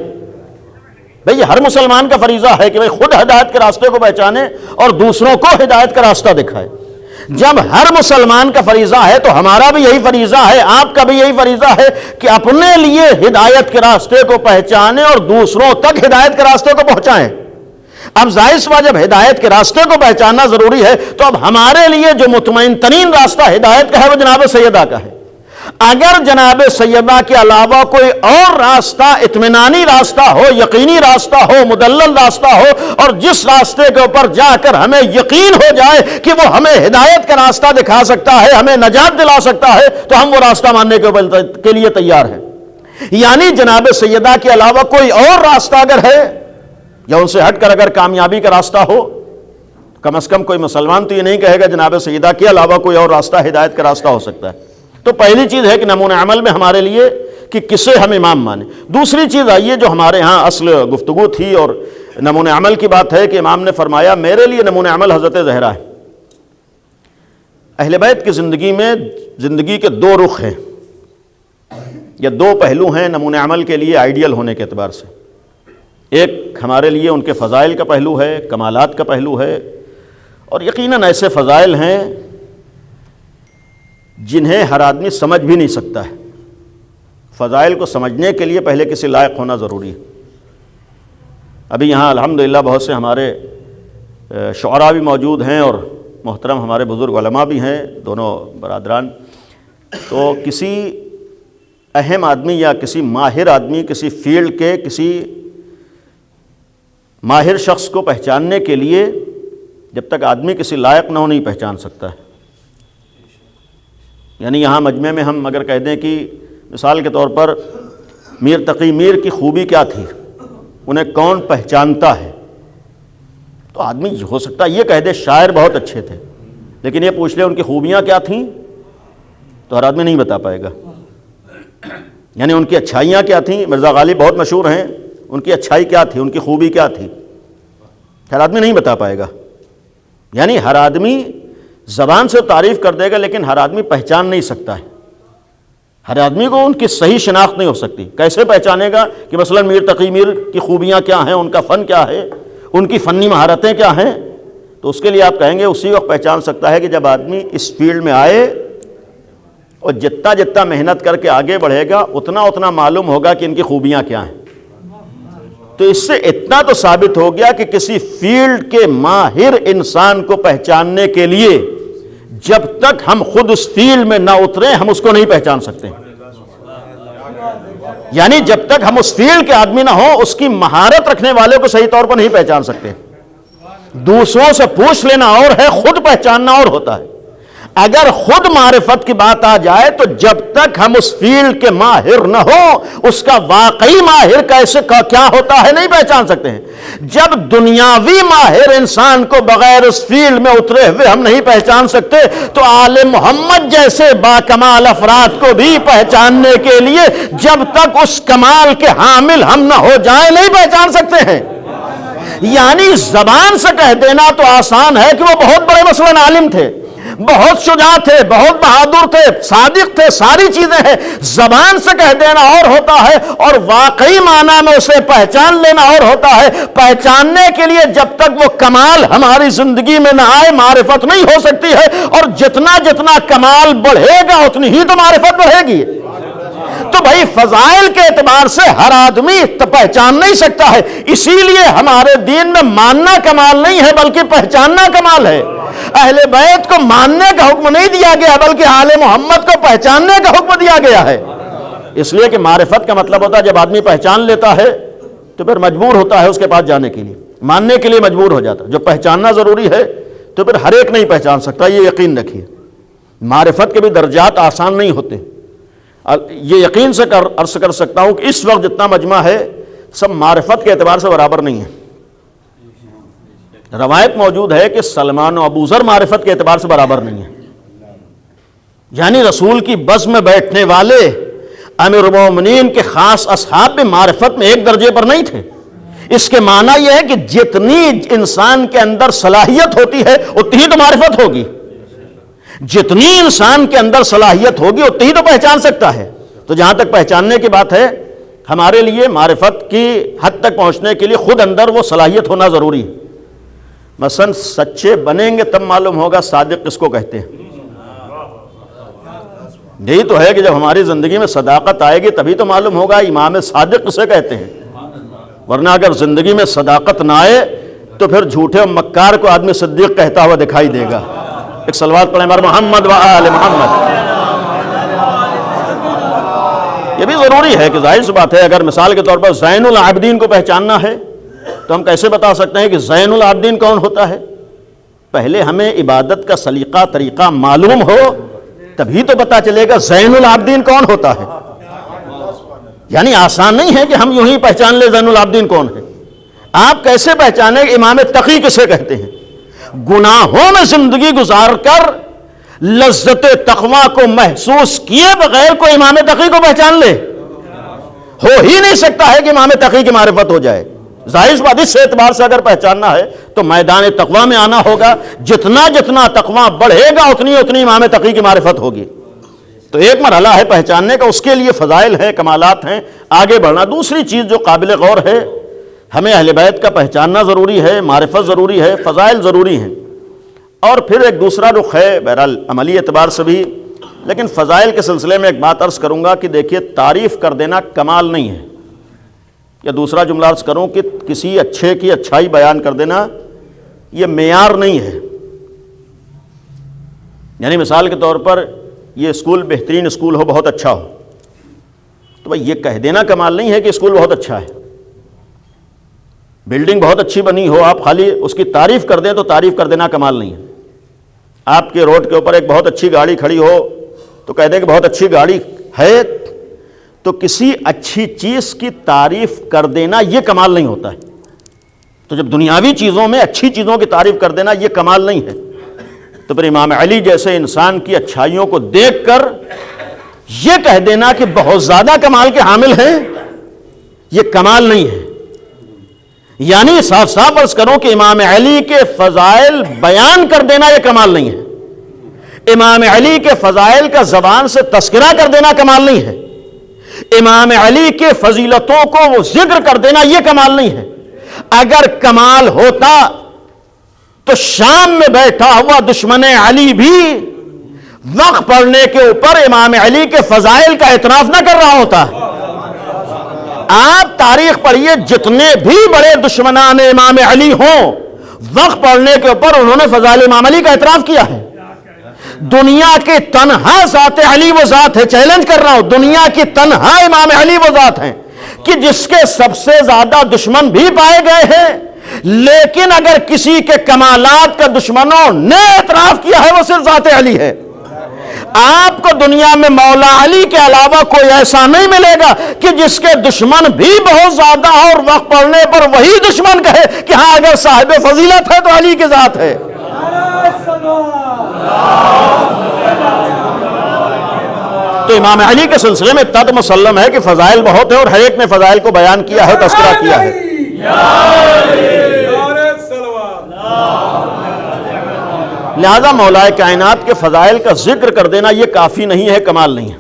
بھئی ہر مسلمان کا فریضہ ہے کہ خود ہدایت کے راستے کو پہچانے اور دوسروں کو ہدایت کا راستہ دکھائے۔ جب ہر مسلمان کا فریضہ ہے تو ہمارا بھی یہی فریضہ ہے، آپ کا بھی یہی فریضہ ہے کہ اپنے لیے ہدایت کے راستے کو پہچانے اور دوسروں تک ہدایت کے راستے کو پہنچائیں۔ اب ظاہر سی بات جب ہدایت کے راستے کو پہچاننا ضروری ہے تو اب ہمارے لیے جو مطمئن ترین راستہ ہدایت کا ہے وہ جناب سیدہ کا ہے۔ اگر جناب سیدہ کے علاوہ کوئی اور راستہ اطمینانی راستہ ہو، یقینی راستہ ہو، مدلل راستہ ہو، اور جس راستے کے اوپر جا کر ہمیں یقین ہو جائے کہ وہ ہمیں ہدایت کا راستہ دکھا سکتا ہے، ہمیں نجات دلا سکتا ہے، تو ہم وہ راستہ ماننے کے لیے تیار ہیں۔ یعنی جناب سیدہ کے علاوہ کوئی اور راستہ اگر ہے یا ان سے ہٹ کر اگر کامیابی کا راستہ ہو، کم از کم کوئی مسلمان تو یہ نہیں کہے گا جناب سیدہ کے علاوہ کوئی اور راستہ ہدایت کا راستہ ہو سکتا ہے۔ تو پہلی چیز ہے کہ نمونہ عمل میں ہمارے لیے کہ کسے ہم امام مانیں۔ دوسری چیز آئیے جو ہمارے ہاں اصل گفتگو تھی اور نمونہ عمل کی بات ہے کہ امام نے فرمایا میرے لیے نمونہ عمل حضرت زہرا ہے۔ اہل بیت کی زندگی میں زندگی کے دو رخ ہیں یا دو پہلو ہیں نمونہ عمل کے لیے آئیڈیل ہونے کے اعتبار سے۔ ایک ہمارے لیے ان کے فضائل کا پہلو ہے، کمالات کا پہلو ہے، اور یقیناً ایسے فضائل ہیں جنہیں ہر آدمی سمجھ بھی نہیں سکتا ہے۔ فضائل کو سمجھنے کے لیے پہلے کسی لائق ہونا ضروری ہے۔ ابھی یہاں الحمدللہ بہت سے ہمارے شعراء بھی موجود ہیں اور محترم ہمارے بزرگ علماء بھی ہیں، دونوں برادران۔ تو کسی اہم آدمی یا کسی ماہر آدمی، کسی فیلڈ کے کسی ماہر شخص کو پہچاننے کے لیے جب تک آدمی کسی لائق نہ ہو نہیں پہچان سکتا ہے۔ یعنی یہاں مجمع میں ہم اگر کہہ دیں کہ مثال کے طور پر میر تقی میر کی خوبی کیا تھی، انہیں کون پہچانتا ہے، تو آدمی ہو سکتا ہے یہ کہہ دے شاعر بہت اچھے تھے، لیکن یہ پوچھ لے ان کی خوبیاں کیا تھیں تو ہر آدمی نہیں بتا پائے گا۔ یعنی ان کی اچھائیاں کیا تھیں، مرزا غالب بہت مشہور ہیں، ان کی اچھائی کیا تھی، ان کی خوبی کیا تھی، ہر آدمی نہیں بتا پائے گا۔ یعنی ہر آدمی زبان سے تعریف کر دے گا لیکن ہر آدمی پہچان نہیں سکتا ہے، ہر آدمی کو ان کی صحیح شناخت نہیں ہو سکتی۔ کیسے پہچانے گا کہ مثلا میر تقی میر کی خوبیاں کیا ہیں، ان کا فن کیا ہے، ان کی فنی مہارتیں کیا ہیں، تو اس کے لیے آپ کہیں گے اسی وقت پہچان سکتا ہے کہ جب آدمی اس فیلڈ میں آئے اور جتنا جتنا محنت کر کے آگے بڑھے گا اتنا اتنا معلوم ہوگا کہ ان کی خوبیاں کیا ہیں۔ تو اس سے اتنا تو ثابت ہو گیا کہ کسی فیلڈ کے ماہر انسان کو پہچاننے کے لیے جب تک ہم خود اس فیلڈ میں نہ اتریں ہم اس کو نہیں پہچان سکتے۔ یعنی جب تک ہم اس فیلڈ کے آدمی نہ ہوں اس کی مہارت رکھنے والے کو صحیح طور پر نہیں پہچان سکتے۔ دوسروں سے پوچھ لینا اور ہے، خود پہچاننا اور ہوتا ہے۔ اگر خود معرفت کی بات آ جائے تو جب تک ہم اس فیلڈ کے ماہر نہ ہوں اس کا واقعی ماہر کیسے کیا ہوتا ہے نہیں پہچان سکتے ہیں۔ جب دنیاوی ماہر انسان کو بغیر اس فیلڈ میں اترے ہوئے ہم نہیں پہچان سکتے تو آل محمد جیسے باکمال افراد کو بھی پہچاننے کے لیے جب تک اس کمال کے حامل ہم نہ ہو جائیں نہیں پہچان سکتے ہیں۔ یعنی زبان سے کہہ دینا تو آسان ہے کہ وہ بہت بڑے مثلاً عالم تھے، بہت شجاع تھے، بہت بہادر تھے، صادق تھے، ساری چیزیں ہیں۔ زبان سے کہہ دینا اور ہوتا ہے اور واقعی معنی میں اسے پہچان لینا اور ہوتا ہے۔ پہچاننے کے لیے جب تک وہ کمال ہماری زندگی میں نہ آئے معرفت نہیں ہو سکتی ہے، اور جتنا جتنا کمال بڑھے گا اتنی ہی تو معرفت بڑھے گی۔ تو بھائی فضائل کے اعتبار سے ہر آدمی پہچان نہیں سکتا ہے، اسی لیے ہمارے دین میں ماننا کمال نہیں ہے بلکہ پہچاننا کمال ہے۔ اہل بیت کو ماننے کا حکم نہیں دیا گیا بلکہ آل محمد کو پہچاننے کا حکم دیا گیا ہے۔ اس لیے کہ معرفت کا مطلب ہوتا ہے جب آدمی پہچان لیتا ہے تو پھر مجبور ہوتا ہے اس کے پاس جانے کے لیے۔ ماننے کے لیے مجبور ہو جاتا. جو پہچاننا ضروری ہے تو پھر ہر ایک نہیں پہچان سکتا، یہ یقین رکھیے. معرفت کے بھی درجات آسان نہیں ہوتے. یہ یقین سے عرض کر سکتا ہوں کہ اس وقت جتنا مجمع ہے سب معرفت کے اعتبار سے برابر نہیں ہے. روایت موجود ہے کہ سلمان و ابوذر معرفت کے اعتبار سے برابر نہیں ہے. یعنی رسول کی بس میں بیٹھنے والے امیر المومنین کے خاص اصحاب بھی معرفت میں ایک درجے پر نہیں تھے. اس کے معنی یہ ہے کہ جتنی انسان کے اندر صلاحیت ہوتی ہے اتنی ہی تو معرفت ہوگی. جتنی انسان کے اندر صلاحیت ہوگی اتنی ہی تو پہچان سکتا ہے. تو جہاں تک پہچاننے کی بات ہے، ہمارے لیے معرفت کی حد تک پہنچنے کے لیے خود اندر وہ صلاحیت ہونا ضروری ہے. مثلا سچے بنیں گے تب معلوم ہوگا صادق کس کو کہتے ہیں. یہی تو ہے کہ جب ہماری زندگی میں صداقت آئے گی تبھی تو معلوم ہوگا امام صادق کسے کہتے ہیں. ورنہ اگر زندگی میں صداقت نہ آئے تو پھر جھوٹے و مکار کو آدمی صدیق کہتا ہوا دکھائی دے گا. ایک صلوات پڑھیں ہمارے محمد و آل محمد. یہ بھی ضروری ہے کہ ظاہر سی بات ہے، اگر مثال کے طور پر زین العابدین کو پہچاننا ہے تو ہم کیسے بتا سکتے ہیں کہ زین العابدین کون ہوتا ہے؟ پہلے ہمیں عبادت کا سلیقہ طریقہ معلوم ہو تبھی تو پتا چلے گا زین العابدین کون ہوتا ہے. یعنی آسان نہیں ہے کہ ہم یوں ہی پہچان لیں زین العابدین کون ہے. آپ کیسے پہچانیں کہ امام تقی کسے کہتے ہیں؟ گناہوں میں زندگی گزار کر لذت تقویٰ کو محسوس کیے بغیر کوئی امام تقی کو پہچان لے؟ ہو ہی نہیں سکتا ہے کہ امام تقی کی معرفت ہو جائے. ظاہر بات اس اعتبار سے اگر پہچاننا ہے تو میدان تقویٰ میں آنا ہوگا. جتنا جتنا تقویٰ بڑھے گا اتنی اتنی امام تقی کی معرفت ہوگی. تو ایک مرحلہ ہے پہچاننے کا، اس کے لیے فضائل ہیں، کمالات ہیں، آگے بڑھنا. دوسری چیز جو قابل غور ہے، ہمیں اہل بیت کا پہچاننا ضروری ہے، معرفت ضروری ہے، فضائل ضروری ہیں. اور پھر ایک دوسرا رخ ہے بہرحال عملی اعتبار سے بھی، لیکن فضائل کے سلسلے میں ایک بات عرض کروں گا کہ دیکھیے تعریف کر دینا کمال نہیں ہے. یا دوسرا جملہ عرض کروں کہ کسی اچھے کی اچھائی بیان کر دینا یہ معیار نہیں ہے. یعنی مثال کے طور پر یہ اسکول بہترین اسکول ہو، بہت اچھا ہو، تو بھائی یہ کہہ دینا کمال نہیں ہے کہ اسکول بہت اچھا ہے. بلڈنگ بہت اچھی بنی ہو، آپ خالی اس کی تعریف کر دیں تو تعریف کر دینا کمال نہیں ہے. آپ کے روڈ کے اوپر ایک بہت اچھی گاڑی کھڑی ہو تو کہہ دیں کہ بہت اچھی گاڑی ہے، تو کسی اچھی چیز کی تعریف کر دینا یہ کمال نہیں ہوتا ہے. تو جب دنیاوی چیزوں میں اچھی چیزوں کی تعریف کر دینا یہ کمال نہیں ہے، تو پھر امام علی جیسے انسان کی اچھائیوں کو دیکھ کر یہ کہہ دینا کہ بہت زیادہ کمال کے حامل ہیں یہ کمال نہیں ہے. یعنی صاف صاف عرض کروں کہ امام علی کے فضائل بیان کر دینا یہ کمال نہیں ہے. امام علی کے فضائل کا زبان سے تذکرہ کر دینا کمال نہیں ہے. امام علی کے فضیلتوں کو وہ ذکر کر دینا یہ کمال نہیں ہے. اگر کمال ہوتا تو شام میں بیٹھا ہوا دشمن علی بھی وقت پڑھنے کے اوپر امام علی کے فضائل کا اعتراف نہ کر رہا ہوتا. آپ تاریخ پڑھیے، جتنے بھی بڑے دشمنان امام علی ہوں وقت پڑھنے کے اوپر انہوں نے فضائل امام علی کا اعتراف کیا ہے. دنیا کی تنہا ذات علی وہ ذات ہے، چیلنج کر رہا ہوں، دنیا کی تنہا امام علی وہ ذات ہیں کہ جس کے سب سے زیادہ دشمن بھی پائے گئے ہیں، لیکن اگر کسی کے کمالات کا دشمنوں نے اعتراف کیا ہے وہ صرف ذات علی ہے. آپ کو دنیا میں مولا علی کے علاوہ کوئی ایسا نہیں ملے گا کہ جس کے دشمن بھی بہت زیادہ اور وقت پڑھنے پر وہی دشمن کہے کہ ہاں اگر صاحب فضیلت ہے تو علی کی ذات ہے. تو امام علی کے سلسلے میں تد مسلم ہے کہ فضائل بہت ہیں اور ہر ایک نے فضائل کو بیان کیا ہے، تذکرہ کیا ہے. لہذا مولا کائنات کے فضائل کا ذکر کر دینا یہ کافی نہیں ہے، کمال نہیں ہے.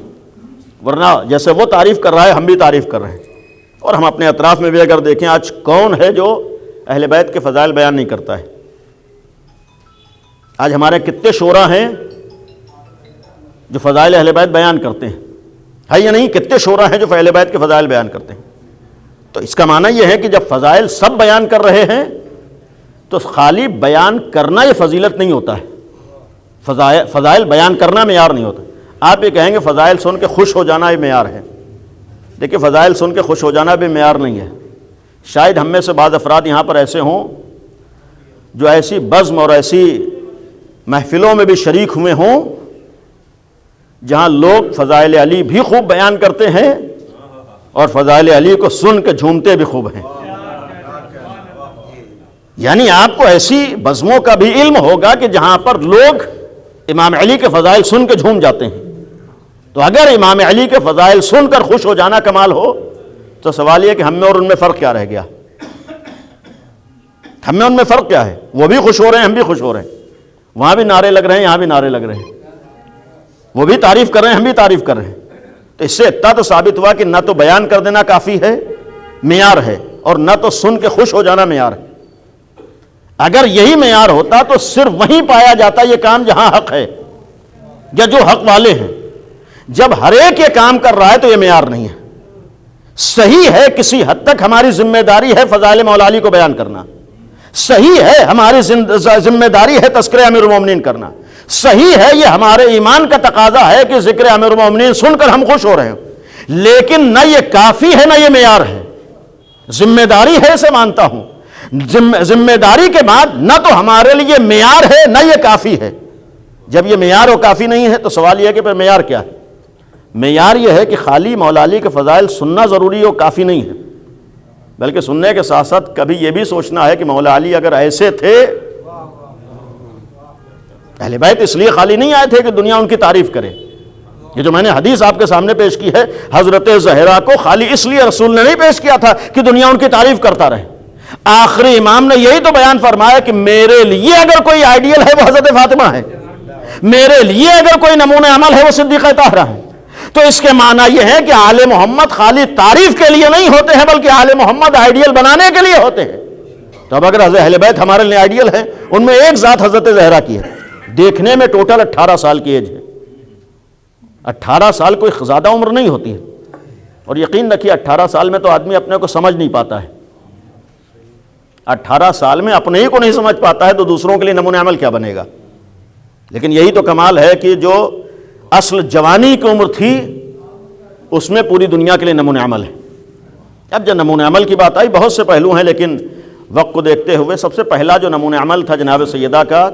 ورنہ جیسے وہ تعریف کر رہا ہے ہم بھی تعریف کر رہے ہیں. اور ہم اپنے اطراف میں بھی اگر دیکھیں آج کون ہے جو اہل بیت کے فضائل بیان نہیں کرتا ہے. آج ہمارے کتنے شعراء ہیں جو فضائل اہل بیت بیان کرتے ہیں، ہے یا نہیں؟ کتنے شعراء ہیں جو اہل بیت کے فضائل بیان کرتے ہیں. تو اس کا معنی یہ ہے کہ جب فضائل سب بیان کر رہے ہیں تو خالی بیان کرنا یہ فضیلت نہیں ہوتا ہے. فضائل بیان کرنا معیار نہیں ہوتا. آپ یہ کہیں گے فضائل سن کے خوش ہو جانا یہ معیار ہے. دیکھیں فضائل سن کے خوش ہو جانا بھی معیار نہیں ہے. شاید ہم میں سے بعض افراد یہاں پر ایسے ہوں جو ایسی بزم اور ایسی محفلوں میں بھی شریک ہوئے ہوں جہاں لوگ فضائل علی بھی خوب بیان کرتے ہیں اور فضائل علی کو سن کے جھومتے بھی خوب ہیں. یعنی آپ کو ایسی بزموں کا بھی علم ہوگا کہ جہاں پر لوگ امام علی کے فضائل سن کے جھوم جاتے ہیں. تو اگر امام علی کے فضائل سن کر خوش ہو جانا کمال ہو تو سوال یہ کہ ہم میں اور ان میں فرق کیا رہ گیا؟ ہم میں ان میں فرق کیا ہے؟ وہ بھی خوش ہو رہے ہیں، ہم بھی خوش ہو رہے ہیں. وہاں بھی نعرے لگ رہے ہیں، یہاں بھی نعرے لگ رہے ہیں. وہ بھی تعریف کر رہے ہیں، ہم بھی تعریف کر رہے ہیں. تو اس سے اتنا تو ثابت ہوا کہ نہ تو بیان کر دینا کافی ہے، معیار ہے، اور نہ تو سن کے خوش ہو جانا معیار ہے. اگر یہی معیار ہوتا تو صرف وہیں پایا جاتا یہ کام جہاں حق ہے یا جو حق والے ہیں. جب ہر ایک یہ کام کر رہا ہے تو یہ معیار نہیں ہے. صحیح ہے کسی حد تک ہماری ذمہ داری ہے فضائل مولا علی کو بیان کرنا، صحیح ہے ہماری ذمہ داری ہے تذکرہ امیر المومنین کرنا، صحیح ہے یہ ہمارے ایمان کا تقاضا ہے کہ ذکر امیر المومنین سن کر ہم خوش ہو رہے ہیں. لیکن نہ یہ کافی ہے نہ یہ معیار ہے. ذمہ داری ہے اسے مانتا ہوں، ذمہ داری کے بعد نہ تو ہمارے لیے معیار ہے نہ یہ کافی ہے. جب یہ معیار و کافی نہیں ہے تو سوال یہ ہے کہ پھر معیار کیا ہے؟ معیار یہ ہے کہ خالی مولا علی کے فضائل سننا ضروری و کافی نہیں ہے، بلکہ سننے کے ساتھ ساتھ کبھی یہ بھی سوچنا ہے کہ مولا علی اگر ایسے تھے، اہل بیت اس لیے خالی نہیں آئے تھے کہ دنیا ان کی تعریف کرے. یہ جو میں نے حدیث آپ کے سامنے پیش کی ہے، حضرت زہرا کو خالی اس لیے رسول نے نہیں پیش کیا تھا کہ دنیا ان کی تعریف کرتا رہے. آخری امام نے یہی تو بیان فرمایا کہ میرے لیے اگر کوئی آئیڈیل ہے وہ حضرت فاطمہ ہے، میرے لیے اگر کوئی نمونہ عمل ہے وہ صدیقہ طاہرہ ہے. تو اس کے معنی یہ ہے کہ آل محمد خالی تعریف کے لیے نہیں ہوتے ہیں بلکہ آل محمد آئیڈیل بنانے کے لیے ہوتے ہیں. تو اب اگر حضرت اہل بیت ہمارے لیے آئیڈیل ہے، ان میں ایک ذات حضرت زہرا کی ہے. دیکھنے میں ٹوٹل 18 سال کی ایج ہے. 18 سال کوئی زیادہ عمر نہیں ہوتی ہے، اور یقین رکھیے 18 سال میں تو آدمی اپنے کو سمجھ نہیں پاتا ہے. 18 سال میں اپنے ہی کو نہیں سمجھ پاتا ہے تو دوسروں کے لیے نمونہ عمل کیا بنے گا؟ لیکن یہی تو کمال ہے کہ جو اصل جوانی کی عمر تھی اس میں پوری دنیا کے لیے نمونہ عمل ہے. اب جب نمونہ عمل کی بات آئی، بہت سے پہلو ہیں، لیکن وقت کو دیکھتے ہوئے سب سے پہلا جو نمونہ عمل تھا جناب سیدہ کا،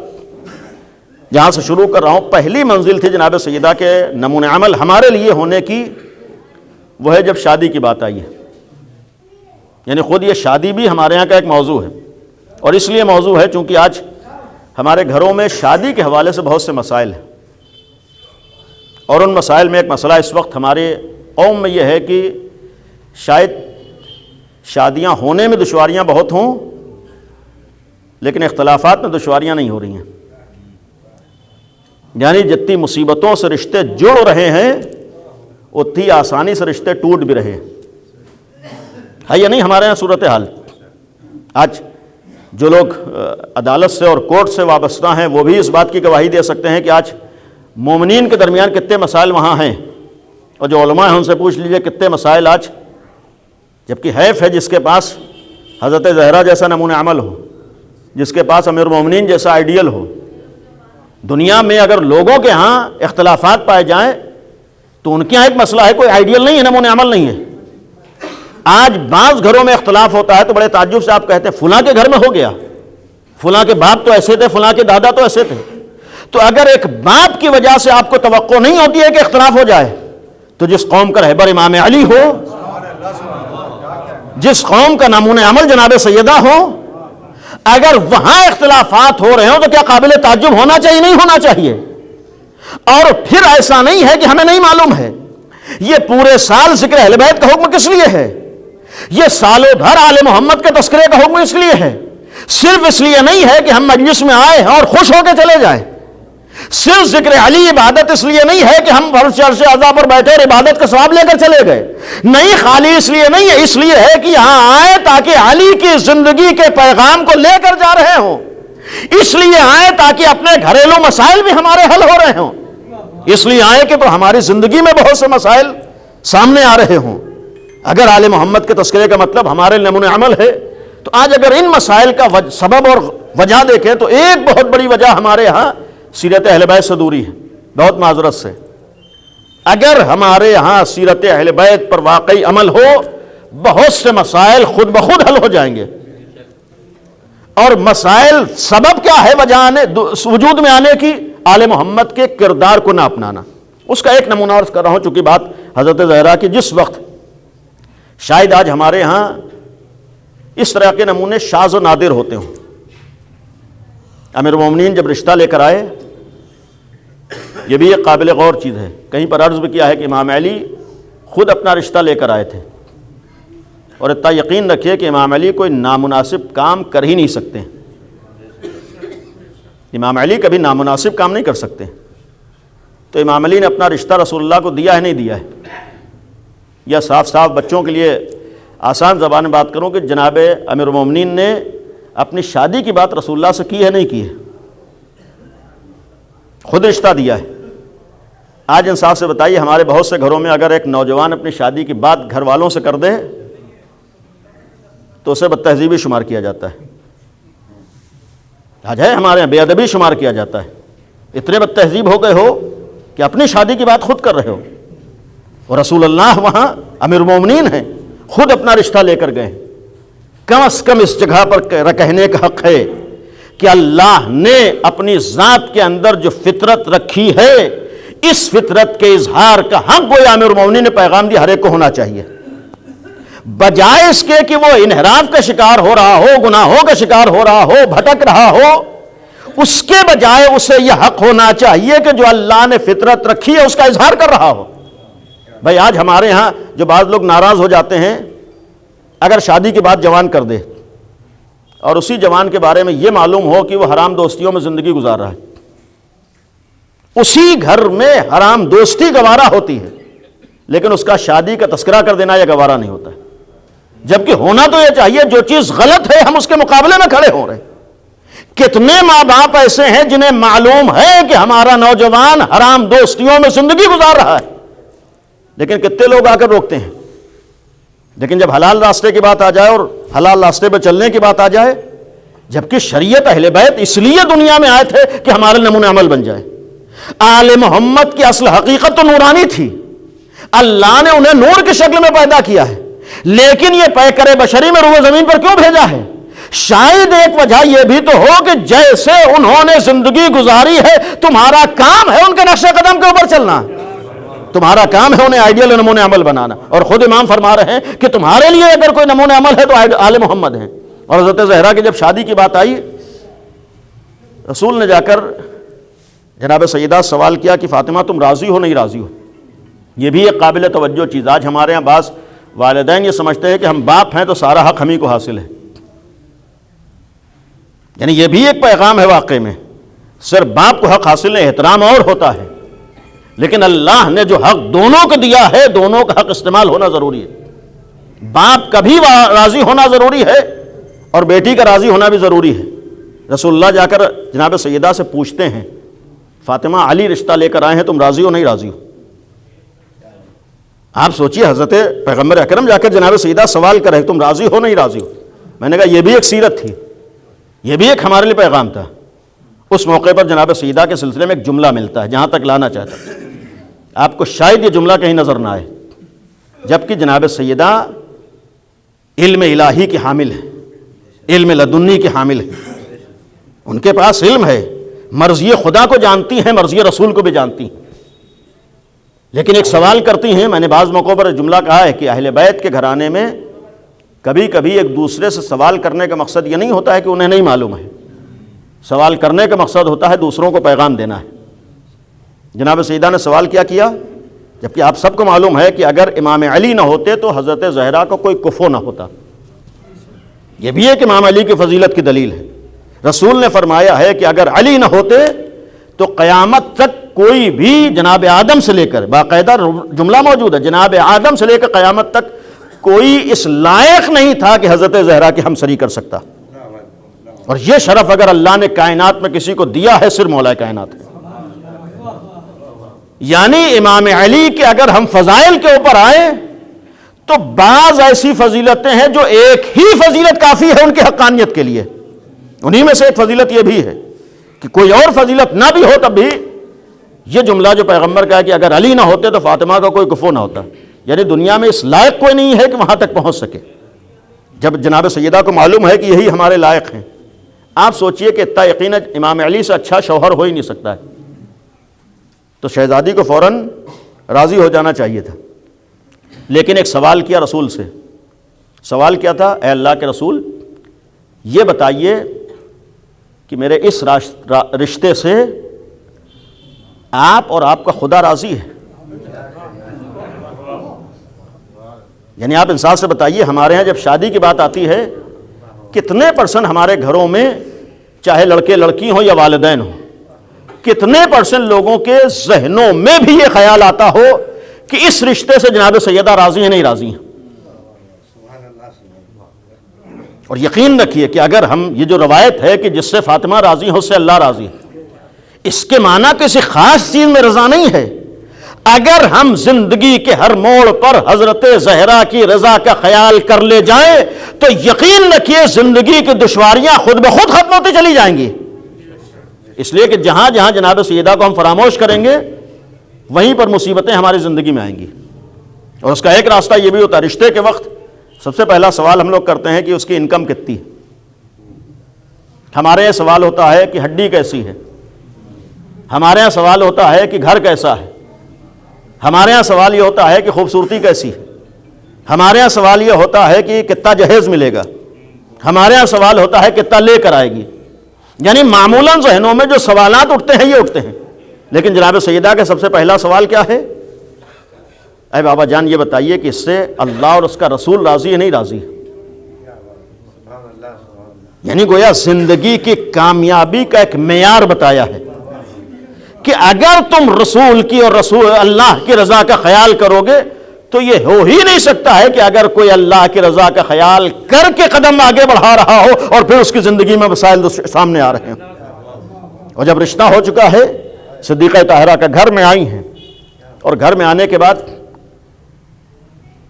جہاں سے شروع کر رہا ہوں، پہلی منزل تھی جناب سیدہ کے نمونہ عمل ہمارے لیے ہونے کی، وہ ہے جب شادی کی بات آئی ہے. یعنی خود یہ شادی بھی ہمارے یہاں کا ایک موضوع ہے، اور اس لیے موضوع ہے چونکہ آج ہمارے گھروں میں شادی کے حوالے سے بہت سے مسائل ہیں. اور ان مسائل میں ایک مسئلہ اس وقت ہمارے قوم میں یہ ہے کہ شاید شادیاں ہونے میں دشواریاں بہت ہوں لیکن اختلافات میں دشواریاں نہیں ہو رہی ہیں. یعنی جتنی مصیبتوں سے رشتے جڑ رہے ہیں اتنی آسانی سے رشتے ٹوٹ بھی رہے ہیں. ہے یا نہیں ہمارے یہاں صورتحال؟ آج جو لوگ عدالت سے اور کورٹ سے وابستہ ہیں وہ بھی اس بات کی گواہی دے سکتے ہیں کہ آج مومنین کے درمیان کتنے مسائل وہاں ہیں، اور جو علماء ہیں ان سے پوچھ لیجئے کتنے مسائل آج. جبکہ حیف ہے جس کے پاس حضرت زہرا جیسا نمونہ عمل ہو، جس کے پاس امیر المومنین جیسا آئیڈیل ہو. دنیا میں اگر لوگوں کے ہاں اختلافات پائے جائیں تو ان کے ہاں ایک مسئلہ ہے، کوئی آئیڈیل نہیں ہے، نمونہ عمل نہیں ہے. آج بعض گھروں میں اختلاف ہوتا ہے تو بڑے تعجب سے آپ کہتے ہیں فلاں کے گھر میں ہو گیا، فلاں کے باپ تو ایسے تھے، فلاں کے دادا تو ایسے تھے. تو اگر ایک باپ کی وجہ سے آپ کو توقع نہیں ہوتی ہے کہ اختلاف ہو جائے، تو جس قوم کا رہبر امام علی ہو، جس قوم کا نمونہ عمل جناب سیدہ ہو، اگر وہاں اختلافات ہو رہے ہوں تو کیا قابل تعجب ہونا چاہیے؟ نہیں ہونا چاہیے. اور پھر ایسا نہیں ہے کہ ہمیں نہیں معلوم ہے، یہ پورے سال ذکر اہل بیت کا حکم کس لیے ہے؟ یہ سالوں بھر آل محمد کے تذکرے کا حکم اس لیے ہے. صرف اس لیے نہیں ہے کہ ہم مجلس میں آئے ہیں اور خوش ہو کے چلے جائیں. صرف ذکر علی عبادت اس لیے نہیں ہے کہ ہم فرش عرش اعظم پر بیٹھے اور عبادت کا ثواب لے کر چلے گئے. نہیں، خالی اس لیے نہیں ہے، اس لیے ہے کہ یہاں آئے تاکہ علی کی زندگی کے پیغام کو لے کر جا رہے ہوں. اس لیے آئے تاکہ اپنے گھریلو مسائل بھی ہمارے حل ہو رہے ہوں. اس لیے آئے کہ تو ہماری زندگی میں بہت سے مسائل سامنے آ رہے ہوں. اگر آل محمد کے تذکرے کا مطلب ہمارے نمونہ عمل ہے تو آج اگر ان مسائل کا سبب اور وجہ دیکھیں تو ایک بہت بڑی وجہ ہمارے ہاں سیرت اہل بیت سے دوری ہے. بہت معذرت سے، اگر ہمارے ہاں سیرت اہل بیت پر واقعی عمل ہو، بہت سے مسائل خود بخود حل ہو جائیں گے. اور مسائل سبب کیا ہے وجود میں آنے کی؟ آل محمد کے کردار کو نہ اپنانا. اس کا ایک نمونہ عرض کر رہا ہوں، چونکہ بات حضرت زہرا کی، جس وقت شاید آج ہمارے ہاں اس طرح کے نمونے شاذ و نادر ہوتے ہوں. امیر المومنین جب رشتہ لے کر آئے، یہ بھی ایک قابل غور چیز ہے. کہیں پر عرض بھی کیا ہے کہ امام علی خود اپنا رشتہ لے کر آئے تھے، اور اتنا یقین رکھیے کہ امام علی کوئی نامناسب کام کر ہی نہیں سکتے. امام علی کبھی نامناسب کام نہیں کر سکتے. تو امام علی نے اپنا رشتہ رسول اللہ کو دیا ہے نہیں دیا ہے؟ یا صاف صاف بچوں کے لیے آسان زبان میں بات کروں کہ جناب امیر المومنین نے اپنی شادی کی بات رسول اللہ سے کی ہے نہیں کی ہے؟ خود رشتہ دیا ہے. آج انصاف سے بتائیے، ہمارے بہت سے گھروں میں اگر ایک نوجوان اپنی شادی کی بات گھر والوں سے کر دے تو اسے بد تہذیبی شمار کیا جاتا ہے. آج ہے ہمارے یہاں بے ادبی شمار کیا جاتا ہے. اتنے بد تہذیب ہو گئے ہو کہ اپنی شادی کی بات خود کر رہے ہو، اور رسول اللہ وہاں امیر المومنین ہیں، خود اپنا رشتہ لے کر گئے. کم از کم اس جگہ پر کہنے کا حق ہے کہ اللہ نے اپنی ذات کے اندر جو فطرت رکھی ہے، اس فطرت کے اظہار کا حق کوئی امیر المومنین نے پیغام دیا، ہر ایک کو ہونا چاہیے. بجائے اس کے کہ وہ انحراف کا شکار ہو رہا ہو، گناہوں کا شکار ہو رہا ہو، بھٹک رہا ہو، اس کے بجائے اسے یہ حق ہونا چاہیے کہ جو اللہ نے فطرت رکھی ہے اس کا اظہار کر رہا ہو. بھائی آج ہمارے ہاں جو بعض لوگ ناراض ہو جاتے ہیں اگر شادی کی بات جوان کر دے اور اسی جوان کے بارے میں یہ معلوم ہو کہ وہ حرام دوستیوں میں زندگی گزار رہا ہے، اسی گھر میں حرام دوستی گوارا ہوتی ہے، لیکن اس کا شادی کا تذکرہ کر دینا یہ گوارا نہیں ہوتا ہے. جبکہ ہونا تو یہ چاہیے جو چیز غلط ہے ہم اس کے مقابلے میں کھڑے ہو رہے ہیں. کتنے ماں باپ ایسے ہیں جنہیں معلوم ہے کہ ہمارا نوجوان حرام دوستیوں میں زندگی گزار رہا ہے، لیکن کتنے لوگ آ کر روکتے ہیں. لیکن جب حلال راستے کی بات آ جائے اور حلال راستے پہ چلنے کی بات آ جائے، جبکہ شریعت اہل بیت اس لیے دنیا میں آئے تھے کہ ہمارے نمونہ عمل بن جائے. آل محمد کی اصل حقیقت تو نورانی تھی، اللہ نے انہیں نور کی شکل میں پیدا کیا ہے، لیکن یہ پیکر بشری میں روح زمین پر کیوں بھیجا ہے؟ شاید ایک وجہ یہ بھی تو ہو کہ جیسے انہوں نے زندگی گزاری ہے، تمہارا کام ہے ان کے نقش قدم کے اوپر چلنا، تمہارا کام ہے انہیں آئیڈیل نمونہ عمل بنانا. اور خود امام فرما رہے ہیں کہ تمہارے لیے اگر کوئی نمونہ عمل ہے تو آل محمد ہیں. اور حضرت زہرا کی جب شادی کی بات آئی، رسول نے جا کر جناب سیدہ سوال کیا کہ فاطمہ تم راضی ہو نہیں راضی ہو؟ یہ بھی ایک قابل توجہ چیز. آج ہمارے یہاں بعض والدین یہ سمجھتے ہیں کہ ہم باپ ہیں تو سارا حق ہم ہی کو حاصل ہے. یعنی یہ بھی ایک پیغام ہے واقعے میں، صرف باپ کو حق حاصل نہیں، احترام اور ہوتا ہے، لیکن اللہ نے جو حق دونوں کو دیا ہے دونوں کا حق استعمال ہونا ضروری ہے. باپ کا بھی راضی ہونا ضروری ہے اور بیٹی کا راضی ہونا بھی ضروری ہے. رسول اللہ جا کر جناب سیدہ سے پوچھتے ہیں فاطمہ علی رشتہ لے کر آئے ہیں، تم راضی ہو نہیں راضی ہو؟ آپ سوچئے حضرت پیغمبر اکرم جا کر جناب سیدہ سوال کر رہے تم راضی ہو نہیں راضی ہو. میں نے کہا یہ بھی ایک سیرت تھی، یہ بھی ایک ہمارے لیے پیغام تھا. اس موقع پر جناب سیدہ کے سلسلے میں ایک جملہ ملتا ہے جہاں تک لانا چاہتا تھا. آپ کو شاید یہ جملہ کہیں نظر نہ آئے، جبکہ جناب سیدہ علم الہی کی حامل ہے، علم لدنی کی حامل ہے، ان کے پاس علم ہے، مرضی خدا کو جانتی ہیں، مرضی رسول کو بھی جانتی ہیں. لیکن ایک سوال کرتی ہیں، میں نے بعض موقعوں پر جملہ کہا ہے کہ اہل بیت کے گھرانے میں کبھی کبھی ایک دوسرے سے سوال کرنے کا مقصد یہ نہیں ہوتا ہے کہ انہیں نہیں معلوم ہے، سوال کرنے کا مقصد ہوتا ہے دوسروں کو پیغام دینا ہے. جناب سیدہ نے سوال کیا جبکہ آپ سب کو معلوم ہے کہ اگر امام علی نہ ہوتے تو حضرت زہرا کو کوئی کفو نہ ہوتا. یہ بھی ایک امام علی کی فضیلت کی دلیل ہے. رسول نے فرمایا ہے کہ اگر علی نہ ہوتے تو قیامت تک کوئی بھی جناب آدم سے لے کر، باقاعدہ جملہ موجود ہے، جناب آدم سے لے کر قیامت تک کوئی اس لائق نہیں تھا کہ حضرت زہرا کی ہمسری کر سکتا. اور یہ شرف اگر اللہ نے کائنات میں کسی کو دیا ہے صرف مولا کائنات ہے. یعنی امام علی کے اگر ہم فضائل کے اوپر آئیں تو بعض ایسی فضیلتیں ہیں جو ایک ہی فضیلت کافی ہے ان کی حقانیت کے لیے. انہی میں سے ایک فضیلت یہ بھی ہے کہ کوئی اور فضیلت نہ بھی ہو تب بھی یہ جملہ جو پیغمبر کا ہے کہ اگر علی نہ ہوتے تو فاطمہ کا کوئی کفو نہ ہوتا، یعنی دنیا میں اس لائق کوئی نہیں ہے کہ وہاں تک پہنچ سکے۔ جب جناب سیدہ کو معلوم ہے کہ یہی ہمارے لائق ہیں، آپ سوچئے کہ اتنا یقین امام علی سے اچھا شوہر ہو ہی نہیں سکتا ہے، تو شہزادی کو فوراً راضی ہو جانا چاہیے تھا۔ لیکن ایک سوال کیا رسول سے، سوال کیا تھا؟ اے اللہ کے رسول، یہ بتائیے کہ میرے اس رشتے سے آپ اور آپ کا خدا راضی ہے؟ یعنی آپ انصاف سے بتائیے، ہمارے ہاں جب شادی کی بات آتی ہے کتنے % ہمارے گھروں میں، چاہے لڑکے لڑکی ہوں یا والدین ہوں، کتنے % لوگوں کے ذہنوں میں بھی یہ خیال آتا ہو کہ اس رشتے سے جناب سیدہ راضی ہیں نہیں راضی ہیں؟ اور یقین رکھیے کہ اگر ہم یہ جو روایت ہے کہ جس سے فاطمہ راضی ہے اس سے اللہ راضی ہے، اس کے معنی کسی خاص چیز میں رضا نہیں ہے۔ اگر ہم زندگی کے ہر موڑ پر حضرت زہرا کی رضا کا خیال کر لے جائیں تو یقین رکھیے زندگی کی دشواریاں خود بخود ختم ہوتی چلی جائیں گی۔ اس لیے کہ جہاں جہاں جناب سیدہ کو ہم فراموش کریں گے وہیں پر مصیبتیں ہماری زندگی میں آئیں گی۔ اور اس کا ایک راستہ یہ بھی ہوتا ہے، رشتے کے وقت سب سے پہلا سوال ہم لوگ کرتے ہیں کہ اس کی انکم کتنی ہے۔ ہمارے یہاں سوال ہوتا ہے کہ ہڈی کیسی ہے، ہمارے یہاں سوال ہوتا ہے کہ گھر کیسا ہے، ہمارے ہاں سوال یہ ہوتا ہے کہ خوبصورتی کیسی ہے، ہمارے ہاں سوال یہ ہوتا ہے کہ کتنا جہیز ملے گا، ہمارے ہاں سوال ہوتا ہے کتنا لے کر آئے گی۔ یعنی معمولاً ذہنوں میں جو سوالات اٹھتے ہیں یہ اٹھتے ہیں، لیکن جناب سیدہ کا سب سے پہلا سوال کیا ہے؟ اے بابا جان یہ بتائیے کہ اس سے اللہ اور اس کا رسول راضی ہے نہیں راضی؟ یعنی گویا زندگی کی کامیابی کا ایک معیار بتایا ہے کہ اگر تم رسول کی اور رسول اللہ کی رضا کا خیال کرو گے تو یہ ہو ہی نہیں سکتا ہے کہ اگر کوئی اللہ کی رضا کا خیال کر کے قدم آگے بڑھا رہا ہو اور پھر اس کی زندگی میں مسائل سامنے آ رہے ہیں۔ اور جب رشتہ ہو چکا ہے، صدیقہ طاہرہ کا گھر میں آئی ہیں، اور گھر میں آنے کے بعد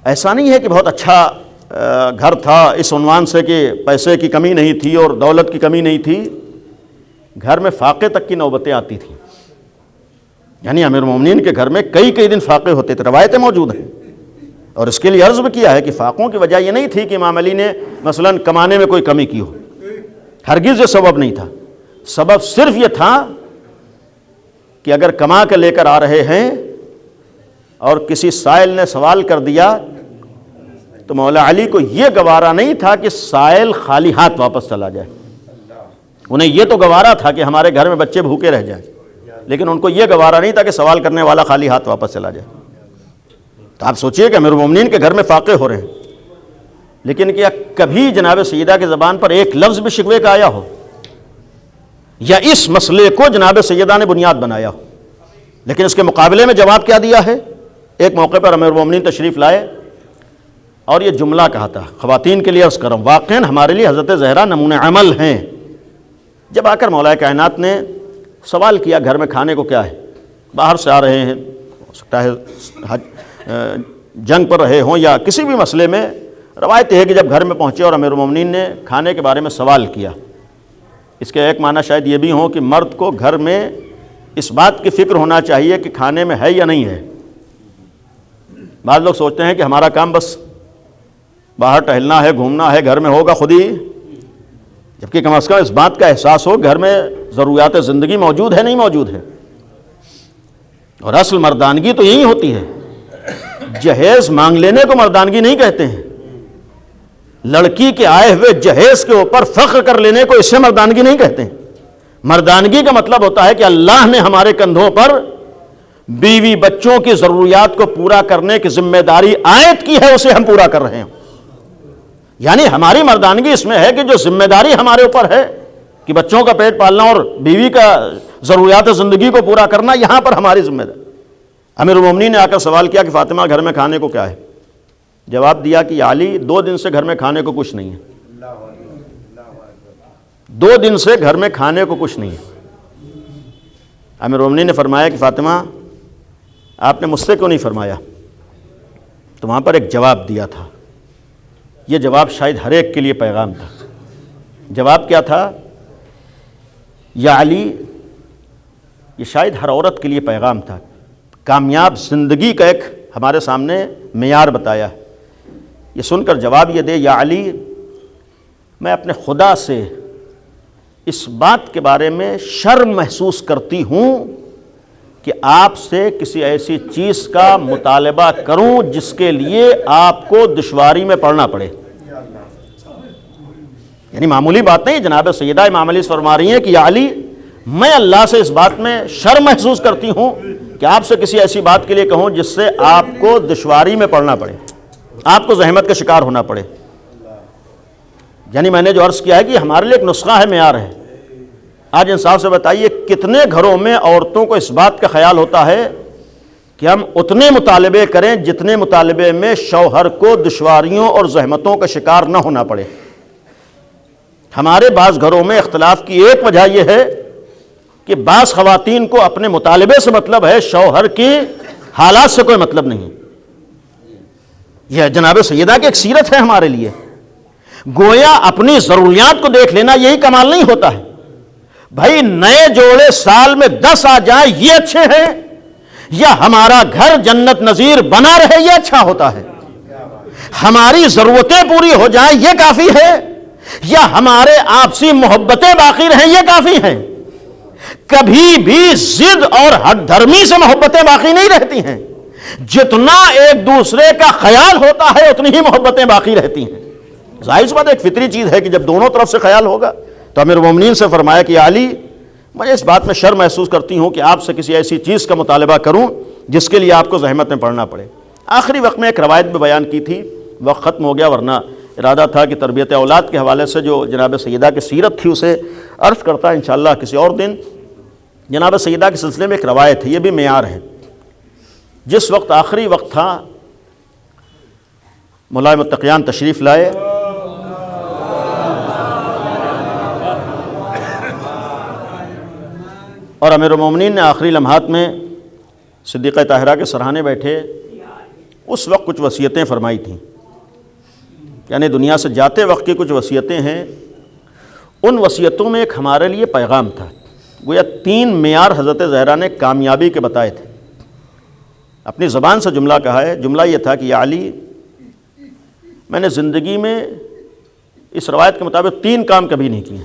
ایسا نہیں ہے کہ بہت اچھا گھر تھا اس عنوان سے کہ پیسے کی کمی نہیں تھی اور دولت کی کمی نہیں تھی، گھر میں فاقے تک کی نوبتیں آتی تھیں۔ یعنی امیر المومنین کے گھر میں کئی دن فاقے ہوتے تھے، روایتیں موجود ہیں۔ اور اس کے لیے عرض بھی کیا ہے کہ فاقوں کی وجہ یہ نہیں تھی کہ امام علی نے مثلاً کمانے میں کوئی کمی کی ہو، ہرگز یہ سبب نہیں تھا۔ سبب صرف یہ تھا کہ اگر کما کے لے کر آ رہے ہیں اور کسی سائل نے سوال کر دیا تو مولا علی کو یہ گوارا نہیں تھا کہ سائل خالی ہاتھ واپس چلا جائے۔ انہیں یہ تو گوارا تھا کہ ہمارے گھر میں بچے بھوکے رہ جائیں، لیکن ان کو یہ گوارا نہیں تھا کہ سوال کرنے والا خالی ہاتھ واپس چلا جائے۔ تو آپ سوچئے کہ امیر المومنین کے گھر میں فاقے ہو رہے ہیں، لیکن کیا کبھی جناب سیدہ کی زبان پر ایک لفظ بھی شکوے کا آیا ہو، یا اس مسئلے کو جناب سیدہ نے بنیاد بنایا ہو؟ لیکن اس کے مقابلے میں جواب کیا دیا ہے؟ ایک موقع پر امیر المومنین تشریف لائے اور یہ جملہ کہا تھا، خواتین کے لیے عرض کروں، واقعاً ہمارے لیے حضرت زہرا نمونہ عمل ہیں۔ جب آ کر مولا کائنات نے سوال کیا گھر میں کھانے کو کیا ہے، باہر سے آ رہے ہیں، ہو سکتا ہے جنگ پر رہے ہوں یا کسی بھی مسئلے میں، روایت ہے کہ جب گھر میں پہنچے اور امیر المومنین نے کھانے کے بارے میں سوال کیا، اس کے ایک معنی شاید یہ بھی ہو کہ مرد کو گھر میں اس بات کی فکر ہونا چاہیے کہ کھانے میں ہے یا نہیں ہے۔ بعض لوگ سوچتے ہیں کہ ہمارا کام بس باہر ٹہلنا ہے، گھومنا ہے، گھر میں ہوگا خود ہی، جبکہ کم از کم اس بات کا احساس ہو گھر میں ضروریات زندگی موجود ہے نہیں موجود ہے۔ اور اصل مردانگی تو یہی ہوتی ہے، جہیز مانگ لینے کو مردانگی نہیں کہتے ہیں، لڑکی کے آئے ہوئے جہیز کے اوپر فخر کر لینے کو اس سے مردانگی نہیں کہتے ہیں۔ مردانگی کا مطلب ہوتا ہے کہ اللہ نے ہمارے کندھوں پر بیوی بچوں کی ضروریات کو پورا کرنے کی ذمہ داری عائد کی ہے، اسے ہم پورا کر رہے ہیں۔ یعنی ہماری مردانگی اس میں ہے کہ جو ذمہ داری ہمارے اوپر ہے کہ بچوں کا پیٹ پالنا اور بیوی کا ضروریات زندگی کو پورا کرنا، یہاں پر ہماری ذمہ داری۔ امیر المومنین نے آ کر سوال کیا کہ فاطمہ گھر میں کھانے کو کیا ہے؟ جواب دیا کہ علی 2 دن سے گھر میں کھانے کو کچھ نہیں ہے، 2 دن سے گھر میں کھانے کو کچھ نہیں ہے۔ امیر المومنین نے فرمایا کہ فاطمہ آپ نے مجھ سے کیوں نہیں فرمایا؟ تو وہاں پر ایک جواب دیا تھا، یہ جواب شاید ہر ایک کے لیے پیغام تھا۔ جواب کیا تھا؟ یا علی، یہ شاید ہر عورت کے لیے پیغام تھا، کامیاب زندگی کا ایک ہمارے سامنے معیار بتایا ہے۔ یہ سن کر جواب یہ دے، یا علی میں اپنے خدا سے اس بات کے بارے میں شرم محسوس کرتی ہوں کہ آپ سے کسی ایسی چیز کا مطالبہ کروں جس کے لیے آپ کو دشواری میں پڑنا پڑے۔ یعنی معمولی بات نہیں، جناب سیدہ امام علی فرما رہی ہیں کہ یا علی میں اللہ سے اس بات میں شرم محسوس کرتی ہوں کہ آپ سے کسی ایسی بات کے لیے کہوں جس سے آپ کو دشواری میں پڑنا پڑے، آپ کو زحمت کا شکار ہونا پڑے۔ یعنی میں نے جو عرض کیا ہے کہ ہمارے لیے ایک نسخہ ہے، معیار ہے۔ آج انصاف سے بتائیے کتنے گھروں میں عورتوں کو اس بات کا خیال ہوتا ہے کہ ہم اتنے مطالبے کریں جتنے مطالبے میں شوہر کو دشواریوں اور زحمتوں کا شکار نہ ہونا پڑے۔ ہمارے بعض گھروں میں اختلاف کی ایک وجہ یہ ہے کہ بعض خواتین کو اپنے مطالبے سے مطلب ہے، شوہر کی حالات سے کوئی مطلب نہیں۔ یہ جناب سیدہ کی ایک سیرت ہے ہمارے لیے۔ گویا اپنی ضروریات کو دیکھ لینا یہی کمال نہیں ہوتا ہے۔ بھائی نئے جوڑے سال میں 10 آ جائیں یہ اچھے ہیں، یا ہمارا گھر جنت نظیر بنا رہے یہ اچھا ہوتا ہے؟ ہماری ضرورتیں پوری ہو جائیں یہ کافی ہے، یا ہمارے آپسی محبتیں باقی رہیں یہ کافی ہیں؟ کبھی بھی ضد اور ہٹ دھرمی سے محبتیں باقی نہیں رہتی ہیں۔ جتنا ایک دوسرے کا خیال ہوتا ہے اتنی ہی محبتیں باقی رہتی ہیں۔ ظاہر سی بات ایک فطری چیز ہے کہ جب دونوں طرف سے خیال ہوگا۔ تو امیر المومنین سے فرمایا کہ علی میں اس بات میں شرم محسوس کرتی ہوں کہ آپ سے کسی ایسی چیز کا مطالبہ کروں جس کے لیے آپ کو زحمت میں پڑنا پڑے۔ آخری وقت میں ایک روایت بھی بیان کی تھی، وقت ختم ہو گیا، ورنہ ارادہ تھا کہ تربیت اولاد کے حوالے سے جو جناب سیدہ کی سیرت تھی اسے عرض کرتا انشاءاللہ کسی اور دن۔ جناب سیدہ کے سلسلے میں ایک روایت ہے، یہ بھی معیار ہے۔ جس وقت آخری وقت تھا، مولائے متقیان تشریف لائے، اور امیر المومنین نے آخری لمحات میں صدیقہ طاہرہ کے سرہانے بیٹھے، اس وقت کچھ وصیتیں فرمائی تھیں، یعنی دنیا سے جاتے وقت کی کچھ وصیتیں ہیں۔ ان وصیتوں میں ایک ہمارے لیے پیغام تھا۔ گویا 3 معیار حضرت زہرا نے کامیابی کے بتائے تھے۔ اپنی زبان سے جملہ کہا ہے، جملہ یہ تھا کہ یا علی میں نے زندگی میں اس روایت کے مطابق 3 کام کبھی نہیں کیے۔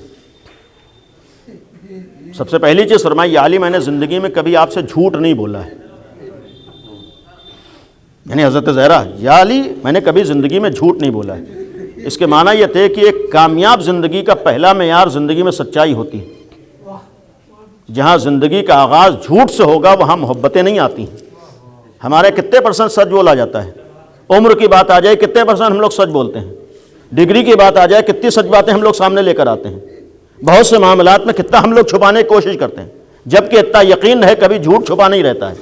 سب سے پہلی چیز فرمائی، یا علی میں نے زندگی میں کبھی آپ سے جھوٹ نہیں بولا ہے۔ یعنی حضرت زہرا، یا علی میں نے کبھی زندگی میں جھوٹ نہیں بولا ہے۔ اس کے معنی یہ تھے کہ ایک کامیاب زندگی کا پہلا معیار زندگی میں سچائی ہوتی ہے۔ جہاں زندگی کا آغاز جھوٹ سے ہوگا وہاں محبتیں نہیں آتی ہیں۔ ہمارے کتنے % سچ بولا جاتا ہے؟ عمر کی بات آ جائے کتنے % ہم لوگ سچ بولتے ہیں؟ ڈگری کی بات آ جائے کتنی سچ باتیں ہم لوگ سامنے لے کر آتے ہیں؟ بہت سے معاملات میں کتنا ہم لوگ چھپانے کی کوشش کرتے ہیں، جبکہ اتنا یقین ہے کبھی جھوٹ چھپا نہیں رہتا ہے،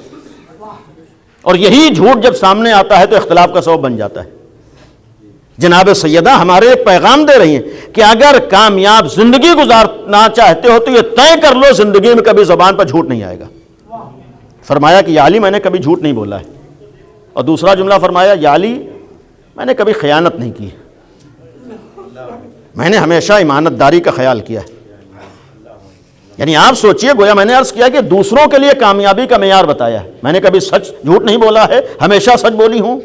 اور یہی جھوٹ جب سامنے آتا ہے تو اختلاف کا سبب بن جاتا ہے۔ جناب سیدہ ہمارے ایک پیغام دے رہی ہیں کہ اگر کامیاب زندگی گزارنا چاہتے ہو تو یہ طے کر لو زندگی میں کبھی زبان پر جھوٹ نہیں آئے گا۔ فرمایا کہ یا علی میں نے کبھی جھوٹ نہیں بولا ہے، اور دوسرا جملہ فرمایا، یا علی میں نے کبھی خیانت نہیں کی، میں نے ہمیشہ امانت داری کا خیال کیا ہے۔ یعنی آپ سوچئے، گویا میں نے عرض کیا کہ دوسروں کے لیے کامیابی کا معیار بتایا ہے۔ میں نے کبھی جھوٹ نہیں بولا ہے، ہمیشہ سچ بولی ہوں۔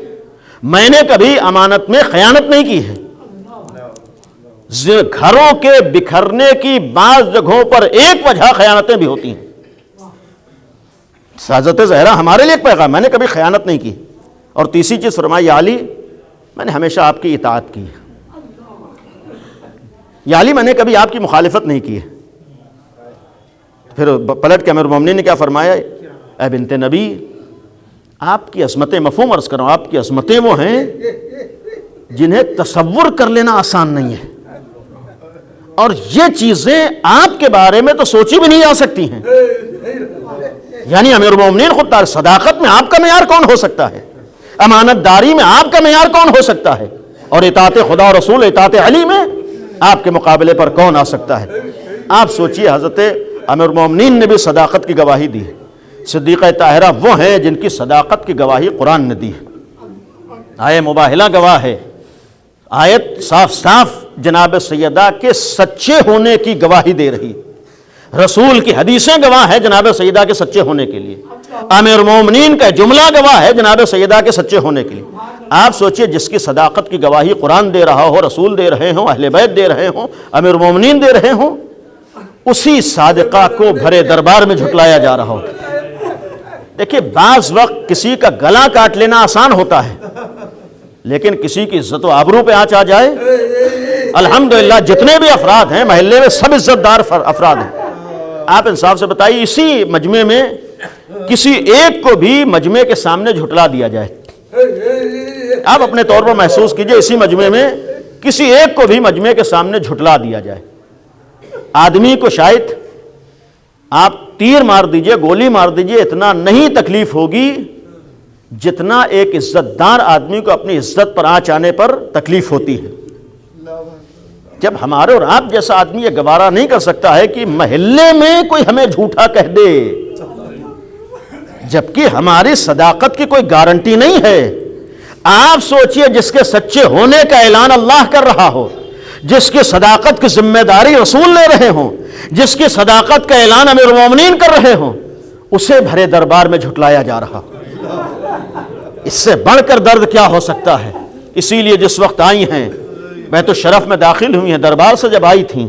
میں نے کبھی امانت میں خیانت نہیں کی ہے۔ گھروں کے بکھرنے کی بعض جگہوں پر ایک وجہ خیانتیں بھی ہوتی ہیں۔ حضرت زہرا ہمارے لیے ایک پیغام، میں نے کبھی خیانت نہیں کی۔ اور تیسری چیز فرمائی، یا علی میں نے ہمیشہ آپ کی اطاعت کی ہے، یا علی میں نے کبھی آپ کی مخالفت نہیں کی ہے۔ پھر پلٹ کے امیر المومنین نے کیا فرمایا، اے بنت نبی آپ کی عظمتیں، مفہوم عرض کر رہا ہوں، آپ کی عظمتیں وہ ہیں جنہیں تصور کر لینا آسان نہیں ہے، اور یہ چیزیں آپ کے بارے میں تو سوچی بھی نہیں جا سکتی ہیں۔ یعنی امیر المومنین خود صداقت میں آپ کا معیار کون ہو سکتا ہے؟ امانت داری میں آپ کا معیار کون ہو سکتا ہے؟ اور اطاعت خدا و رسول، اطاعت علی میں آپ کے مقابلے پر کون آ سکتا ہے؟ آپ سوچئے حضرت امیر المومنین نے بھی صداقت کی گواہی دی ہے۔ صدیقہ طاہرہ وہ ہیں جن کی صداقت کی گواہی قرآن نے دی ہے۔ آیہ مباہلہ گواہ ہے، آیت صاف صاف جناب سیدہ کے سچے ہونے کی گواہی دے رہی، رسول کی حدیثیں گواہ ہے جناب سیدہ کے سچے ہونے کے لیے۔ امیر المومنین کا جملہ گواہ ہے جناب سیدہ کے سچے ہونے کے لیے۔ آپ سوچئے جس کی صداقت کی گواہی قرآن دے رہا ہو، رسول دے رہے ہوں، اہل بیت دے رہے ہوں، امیر المومنین دے رہے ہوں، اسی صادقہ کو بھرے دربار میں جھٹلایا جا رہا ہو۔ دیکھیں بعض وقت کسی کا گلا کاٹ لینا آسان ہوتا ہے، لیکن کسی کی عزت و آبرو پہ آنچ آ جائے، الحمدللہ جتنے بھی افراد ہیں محلے میں سب عزت دار افراد ہیں۔ آپ انصاف سے بتائیے اسی مجمع میں کسی ایک کو بھی مجمع کے سامنے جھٹلا دیا جائے، آپ اپنے طور پر محسوس کیجئے اسی مجمع میں کسی ایک کو بھی مجمع کے سامنے جھٹلا دیا جائے، آدمی کو شاید آپ تیر مار دیجئے، گولی مار دیجئے، اتنا نہیں تکلیف ہوگی جتنا ایک عزت دار آدمی کو اپنی عزت پر آنچ آنے پر تکلیف ہوتی ہے۔ جب ہمارے اور آپ جیسا آدمی یہ گوارا نہیں کر سکتا ہے کہ محلے میں کوئی ہمیں جھوٹا کہہ دے، جبکہ ہماری صداقت کی کوئی گارنٹی نہیں ہے۔ آپ سوچئے جس کے سچے ہونے کا اعلان اللہ کر رہا ہو، جس کی صداقت کی ذمہ داری رسول لے رہے ہوں، جس کی صداقت کا اعلان امیر المومنین کر رہے ہوں، اسے بھرے دربار میں جھٹلایا جا رہا ہو، اس سے بڑھ کر درد کیا ہو سکتا ہے؟ اسی لیے جس وقت آئی ہیں بیت الشرف میں داخل ہوئی ہیں، دربار سے جب آئی تھیں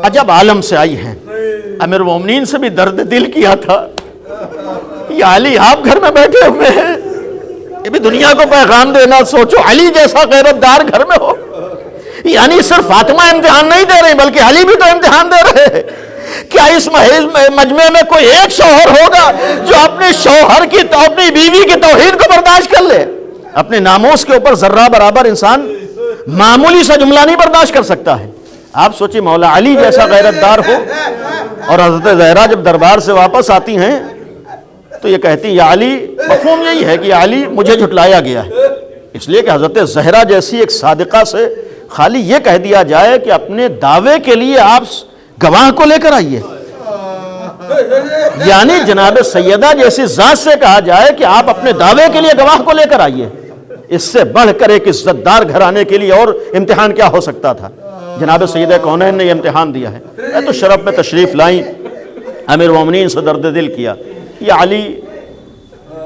عجب عالم سے آئی ہیں، امیر المومنین سے بھی درد دل کیا تھا، یا علی آپ گھر میں بیٹھے ہوئے ہیں، یہ بھی دنیا کو پیغام دینا، سوچو علی جیسا غیرت دار گھر میں ہو، یعنی صرف فاطمہ امتحان نہیں دے رہی بلکہ علی بھی تو امتحان دے رہے ہیں۔ کیا اس مجمع میں کوئی ایک شوہر ہوگا جو اپنے شوہر کی اپنی بیوی کی توہین کو برداشت کر لے؟ اپنے ناموس کے اوپر ذرہ برابر انسان معمولی سا جملہ نہیں برداشت کر سکتا ہے۔ آپ سوچیں مولا علی جیسا غیرت دار ہو، اور حضرت زہرا جب دربار سے واپس آتی ہیں تو یہ کہتی یا علی، مفہوم یہی ہے کہ یا علی مجھے جھٹلایا گیا ہے، اس لیے کہ حضرت زہرا جیسی ایک صادقہ سے خالی یہ کہہ دیا جائے کہ اپنے دعوے کے لیے آپ گواہ کو لے کر آئیے، یعنی جناب سیدہ جیسی ذات سے کہا جائے کہ آپ اپنے دعوے کے لیے گواہ کو لے کر آئیے، اس سے بڑھ کر ایک عزت دار گھرانے کے لیے اور امتحان کیا ہو سکتا تھا؟ جناب سیدہ کونین نے یہ امتحان دیا ہے۔ تو شرف میں تشریف لائیں، امیر المومنین سے درد دل کیا، یا علی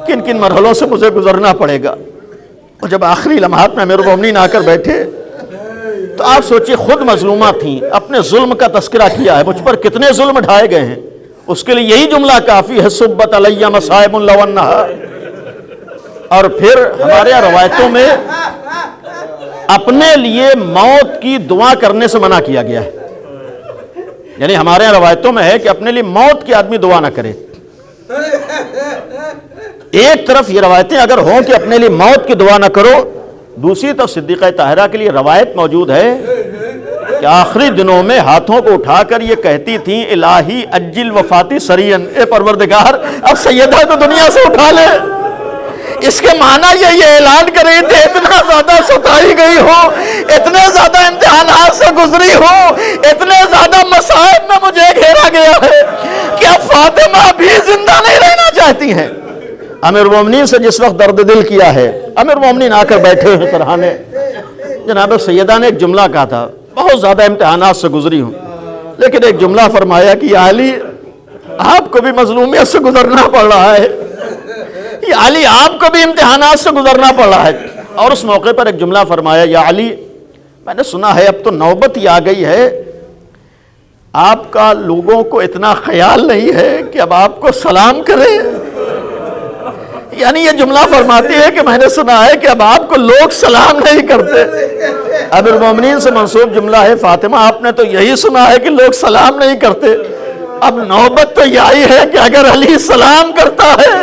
کن کن مرحلوں سے مجھے گزرنا پڑے گا؟ اور جب آخری لمحات میں امیر المومنین آ کر بیٹھے تو آپ سوچئے خود مظلومہ تھیں، اپنے ظلم کا تذکرہ کیا ہے، مجھ پر کتنے ظلم ڈھائے گئے ہیں، اس کے لیے یہی جملہ کافی ہے، صبت علیہ مصائب لو انہا۔ اور پھر ہمارے یہاں روایتوں میں اپنے لیے موت کی دعا کرنے سے منع کیا گیا ہے، یعنی ہمارے یہاں روایتوں میں ہے کہ اپنے لیے موت کی آدمی دعا نہ کرے۔ ایک طرف یہ روایتیں اگر ہوں کہ اپنے لیے موت کی دعا نہ کرو، دوسری طرف صدیقہ طاہرہ کے لیے روایت موجود ہے کہ آخری دنوں میں ہاتھوں کو اٹھا کر یہ کہتی تھیں الہی اجل وفاتی سرین، اے پروردگار اب سیدہ کو دنیا سے اٹھا لے۔ اس کے معنی یہ اعلان کر رہی تھے اتنا زیادہ ستائی گئی ہو، اتنے زیادہ امتحانات سے گزری ہو، اتنے زیادہ مصائب میں مجھے گھیرا گیا ہے کہ اب فاطمہ بھی زندہ نہیں رہنا چاہتی ہیں۔ امیر المومنین سے جس وقت درد دل کیا ہے، امیر المومنین آ کر بیٹھے ہیں سرحانے، جناب سیدہ نے ایک جملہ کہا تھا، بہت زیادہ امتحانات سے گزری ہوں، لیکن ایک جملہ فرمایا کہ یا علی آپ کو بھی مظلومیت سے گزرنا پڑ رہا ہے، یا علی آپ کو بھی امتحانات سے گزرنا پڑ رہا ہے۔ اور اس موقع پر ایک جملہ فرمایا، یا علی میں نے سنا ہے اب تو نوبت ہی آ گئی ہے، آپ کا لوگوں کو اتنا خیال نہیں ہے کہ اب آپ کو سلام کرے۔ یعنی یہ جملہ فرماتی ہے کہ میں نے سنا ہے کہ اب آپ کو لوگ سلام نہیں کرتے۔ امیر المومنین سے منسوب جملہ ہے، فاطمہ آپ نے تو یہی سنا ہے کہ لوگ سلام نہیں کرتے، اب نوبت تو یہ آئی ہے کہ اگر علی سلام کرتا ہے۔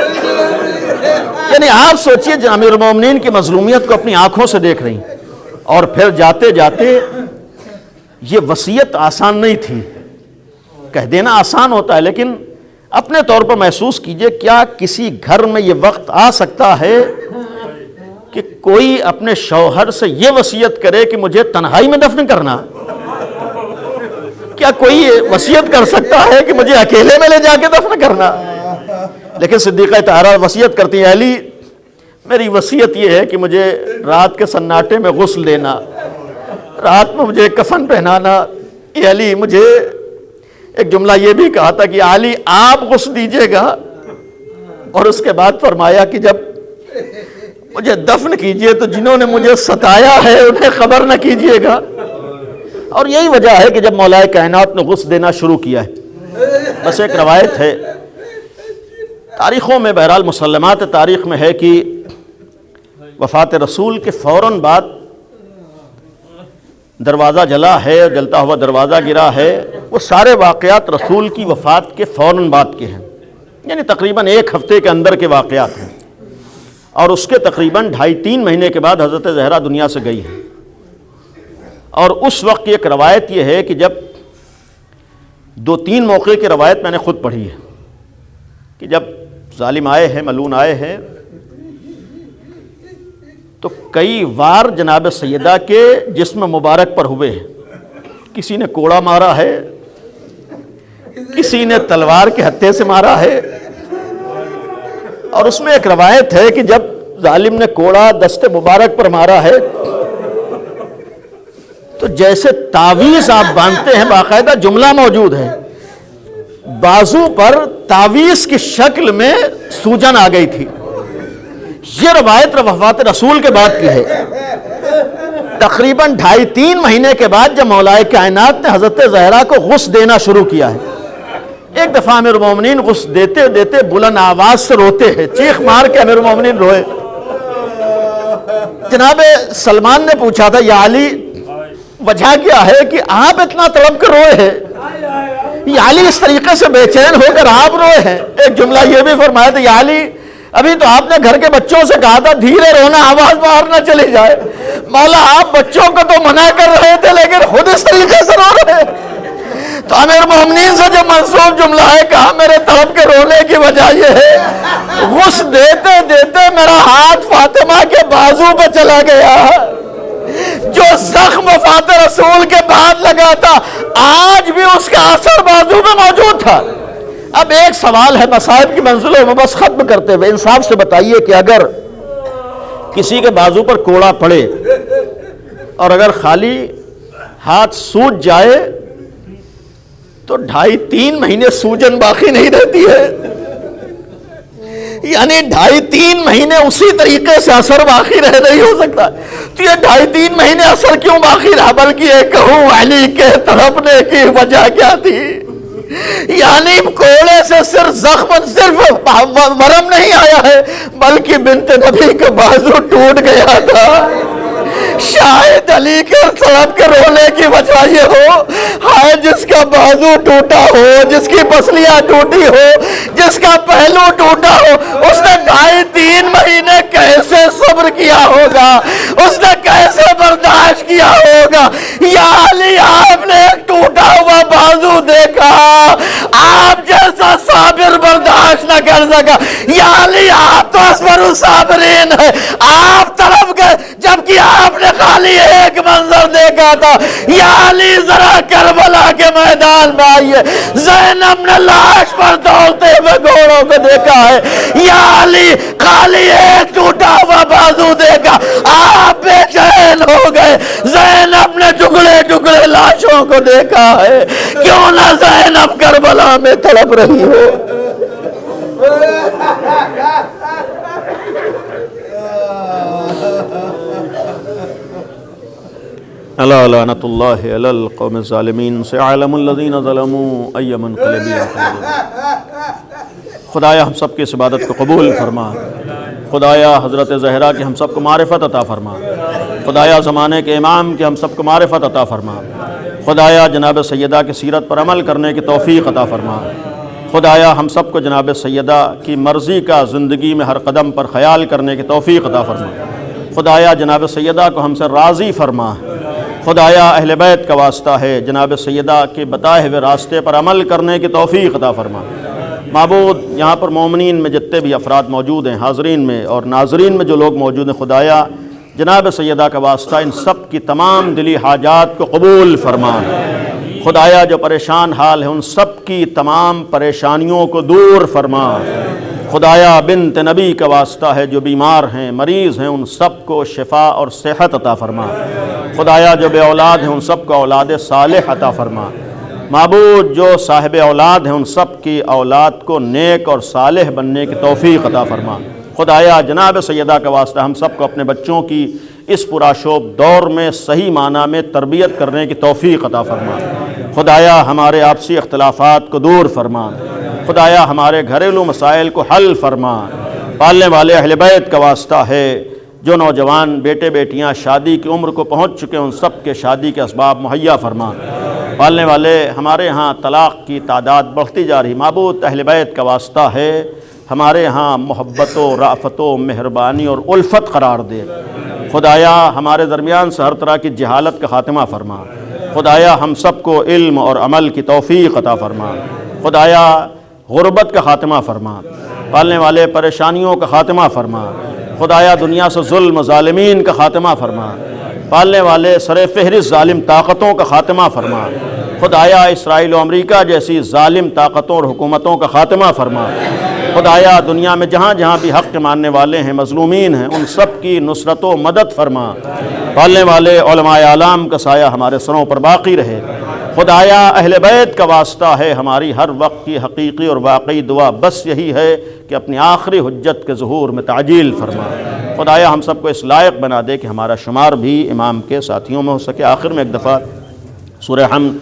یعنی آپ سوچئے امیر المومنین کی مظلومیت کو اپنی آنکھوں سے دیکھ رہی، اور پھر جاتے جاتے یہ وصیت آسان نہیں تھی، کہہ دینا آسان ہوتا ہے، لیکن اپنے طور پر محسوس کیجئے کیا کسی گھر میں یہ وقت آ سکتا ہے کہ کوئی اپنے شوہر سے یہ وصیت کرے کہ مجھے تنہائی میں دفن کرنا؟ کیا کوئی وصیت کر سکتا ہے کہ مجھے اکیلے میں لے جا کے دفن کرنا؟ لیکن صدیقہ طاہرہ وصیت کرتی ہیں، علی میری وصیت یہ ہے کہ مجھے رات کے سناٹے میں غسل دینا، رات میں مجھے کفن پہنانا۔ یہ علی مجھے ایک جملہ یہ بھی کہا تھا کہ علی آپ غسل دیجئے گا، اور اس کے بعد فرمایا کہ جب مجھے دفن کیجئے تو جنہوں نے مجھے ستایا ہے انہیں خبر نہ کیجئے گا. اور یہی وجہ ہے کہ جب مولا کائنات نے غسل دینا شروع کیا ہے، بس ایک روایت ہے تاریخوں میں، بہرحال مسلمات تاریخ میں ہے کہ وفات رسول کے فوراً بعد دروازہ جلا ہے، جلتا ہوا دروازہ گرا ہے. وہ سارے واقعات رسول کی وفات کے فوراً بعد کے ہیں، یعنی تقریباً 1 ہفتے کے اندر کے واقعات ہیں. اور اس کے تقریباً 2.5-3 مہینے کے بعد حضرت زہرا دنیا سے گئی ہے. اور اس وقت کی ایک روایت یہ ہے کہ جب 2-3 موقع کی روایت میں نے خود پڑھی ہے کہ جب ظالم آئے ہیں، ملعون آئے ہیں، تو کئی وار جناب سیدہ کے جسم مبارک پر ہوئے ہیں. کسی نے کوڑا مارا ہے، کسی نے تلوار کے ہتھے سے مارا ہے. اور اس میں ایک روایت ہے کہ جب ظالم نے کوڑا دست مبارک پر مارا ہے تو جیسے تعویذ آپ باندھتے ہیں، باقاعدہ جملہ موجود ہے، بازو پر تعویذ کی شکل میں سوجن آ گئی تھی. یہ روایت وفات رسول کے بعد کی ہے. تقریباً 2.5-3 مہینے کے بعد جب مولا کائنات نے حضرت زہرا کو غسل دینا شروع کیا ہے، ایک دفعہ امیر المومنین غسل دیتے دیتے بلند آواز سے روتے ہیں، چیخ مار کے امیر المومنین روئے. جناب سلمان نے پوچھا تھا یا علی وجہ کیا ہے کہ آپ اتنا تڑپ کر روئے ہیں؟ یا علی اس طریقے سے بے چین ہو کر آپ روئے ہیں. ایک جملہ یہ بھی فرمایا تھا یا علی ابھی تو آپ نے گھر کے بچوں سے کہا تھا دھیرے رونا، آواز باہر نہ چلی جائے. مولا آپ بچوں کو تو منع کر رہے تھے لیکن خود اس طریقے سے رو رہے ہیں. تو امیر مومنین سے جو منسوب جملہ ہے کہا میرے تڑپ کے رونے کی وجہ یہ ہے غسل دیتے دیتے میرا ہاتھ فاطمہ کے بازو پہ چلا گیا. جو زخم وفات رسول کے بعد لگا تھا آج بھی اس کا اثر بازو میں موجود تھا. اب ایک سوال ہے مصائب کی منزلوں میں بس ختم کرتے ہوئے، انصاف سے بتائیے کہ اگر کسی کے بازو پر کوڑا پڑے اور اگر خالی ہاتھ سوج جائے تو 2.5-3 مہینے سوجن باقی نہیں رہتی ہے، یعنی 2.5-3 مہینے اسی طریقے سے اثر باقی رہ نہیں ہو سکتا. تو یہ 2.5-3 مہینے اثر کیوں باقی رہا؟ بلکہ یہ کہوں علی کے تڑپنے کی وجہ کیا تھی؟ یعنی کوڑے سے صرف ورم نہیں آیا ہے بلکہ بنت نبی کا بازو ٹوٹ گیا تھا. شاید علی کے تڑپ کے رونے کی وجہ یہ ہو ہائے جس کا بازو ٹوٹا ہو، جس کی پسلیاں ٹوٹی ہو، جس کا پہلو ٹوٹا ہو، اس نے 2.5-3 مہینے کیسے صبر کیا ہوگا، اس نے کیسے برداشت کیا ہوگا. یا علی آپ نے ایک ٹوٹا ہوا بازو دیکھا، آپ جیسا صابر برداشت نہ کر سکا. یا علی آپ تو اصبر الصابرین ہے، آپ تڑپ گئے جبکہ آپ نے خالی ایک منظر دیکھا تھا. یا علی ذرا کربلا کے میدان میں آئیے، زینب نے لاش پر دوڑتے ہوئے گھوڑوں کو دیکھا ہے. یا علی خالی ایک ٹوٹا ہوا بازو دیکھا، آپ بے چین ہو گئے. زینب نے ٹکڑے ٹکڑے لاشوں کو دیکھا ہے، کیوں نہ زینب کربلا میں تڑپ رہی ہو. الا لعنت اللہ علی القوم الظالمین سيعلم الذین ظلموا ای منقلب ينقلبون. خدایا ہم سب کی اس عبادت کو قبول فرما. خدایا حضرت زہرا کی ہم سب کو معرفت عطا فرما. خدایا زمانے کے امام کی ہم سب کو معرفت عطا فرما. خدایا جناب سیدہ کی سیرت پر عمل کرنے کی توفیق عطا فرما. خدایا ہم سب کو جناب سیدہ کی مرضی کا زندگی میں ہر قدم پر خیال کرنے کی توفیق عطا فرما. خدایا جناب سیدہ کو ہم سے راضی فرما. خدایا اہل بیت کا واسطہ ہے جناب سیدہ کے بتائے ہوئے راستے پر عمل کرنے کی توفیق عطا فرما. معبود یہاں پر مومنین میں جتنے بھی افراد موجود ہیں، حاضرین میں اور ناظرین میں جو لوگ موجود ہیں، خدایا جناب سیدہ کا واسطہ ان سب کی تمام دلی حاجات کو قبول فرما. خدایا جو پریشان حال ہیں ان سب کی تمام پریشانیوں کو دور فرما. خدایا بنت نبی کا واسطہ ہے جو بیمار ہیں، مریض ہیں، ان سب کو شفا اور صحت عطا فرما. خدایا جو بے اولاد ہیں ان سب کو اولاد صالح عطا فرما. معبود جو صاحب اولاد ہیں ان سب کی اولاد کو نیک اور صالح بننے کی توفیق عطا فرما۔ خدایا جناب سیدہ کا واسطہ ہم سب کو اپنے بچوں کی اس پرآشوب دور میں صحیح معنی میں تربیت کرنے کی توفیق عطا فرما۔ خدایا ہمارے آپسی اختلافات کو دور فرما۔ خدایا ہمارے گھریلو مسائل کو حل فرما۔ پالنے والے اہل بیت کا واسطہ ہے جو نوجوان بیٹے بیٹیاں شادی کی عمر کو پہنچ چکے ان سب کے شادی کے اسباب مہیا فرما۔ پالنے والے ہمارے ہاں طلاق کی تعداد بڑھتی جا رہی، معبود اہل بیت کا واسطہ ہے ہمارے ہاں محبت و رأفت و مہربانی اور الفت قرار دے۔ خدایا ہمارے درمیان سے ہر طرح کی جہالت کا خاتمہ فرما۔ خدایا ہم سب کو علم اور عمل کی توفیق عطا فرما۔ خدایا غربت کا خاتمہ فرما۔ پالنے والے پریشانیوں کا خاتمہ فرما۔ خدایا دنیا سے ظلم و ظالمین کا خاتمہ فرما۔ پالنے والے سر فہرست ظالم طاقتوں کا خاتمہ فرما۔ خدایا اسرائیل و امریکہ جیسی ظالم طاقتوں اور حکومتوں کا خاتمہ فرما۔ خدایا دنیا میں جہاں جہاں بھی حق کے ماننے والے ہیں، مظلومین ہیں، ان سب کی نصرت و مدد فرما۔ پالنے والے علماء اعلام کا سایہ ہمارے سروں پر باقی رہے۔ خدایا اہل بیت کا واسطہ ہے ہماری ہر وقت کی حقیقی اور واقعی دعا بس یہی ہے کہ اپنی آخری حجت کے ظہور میں تعجیل فرما۔ خدایا ہم سب کو اس لائق بنا دے کہ ہمارا شمار بھی امام کے ساتھیوں میں ہو سکے۔ آخر میں ایک دفعہ سورہ حمد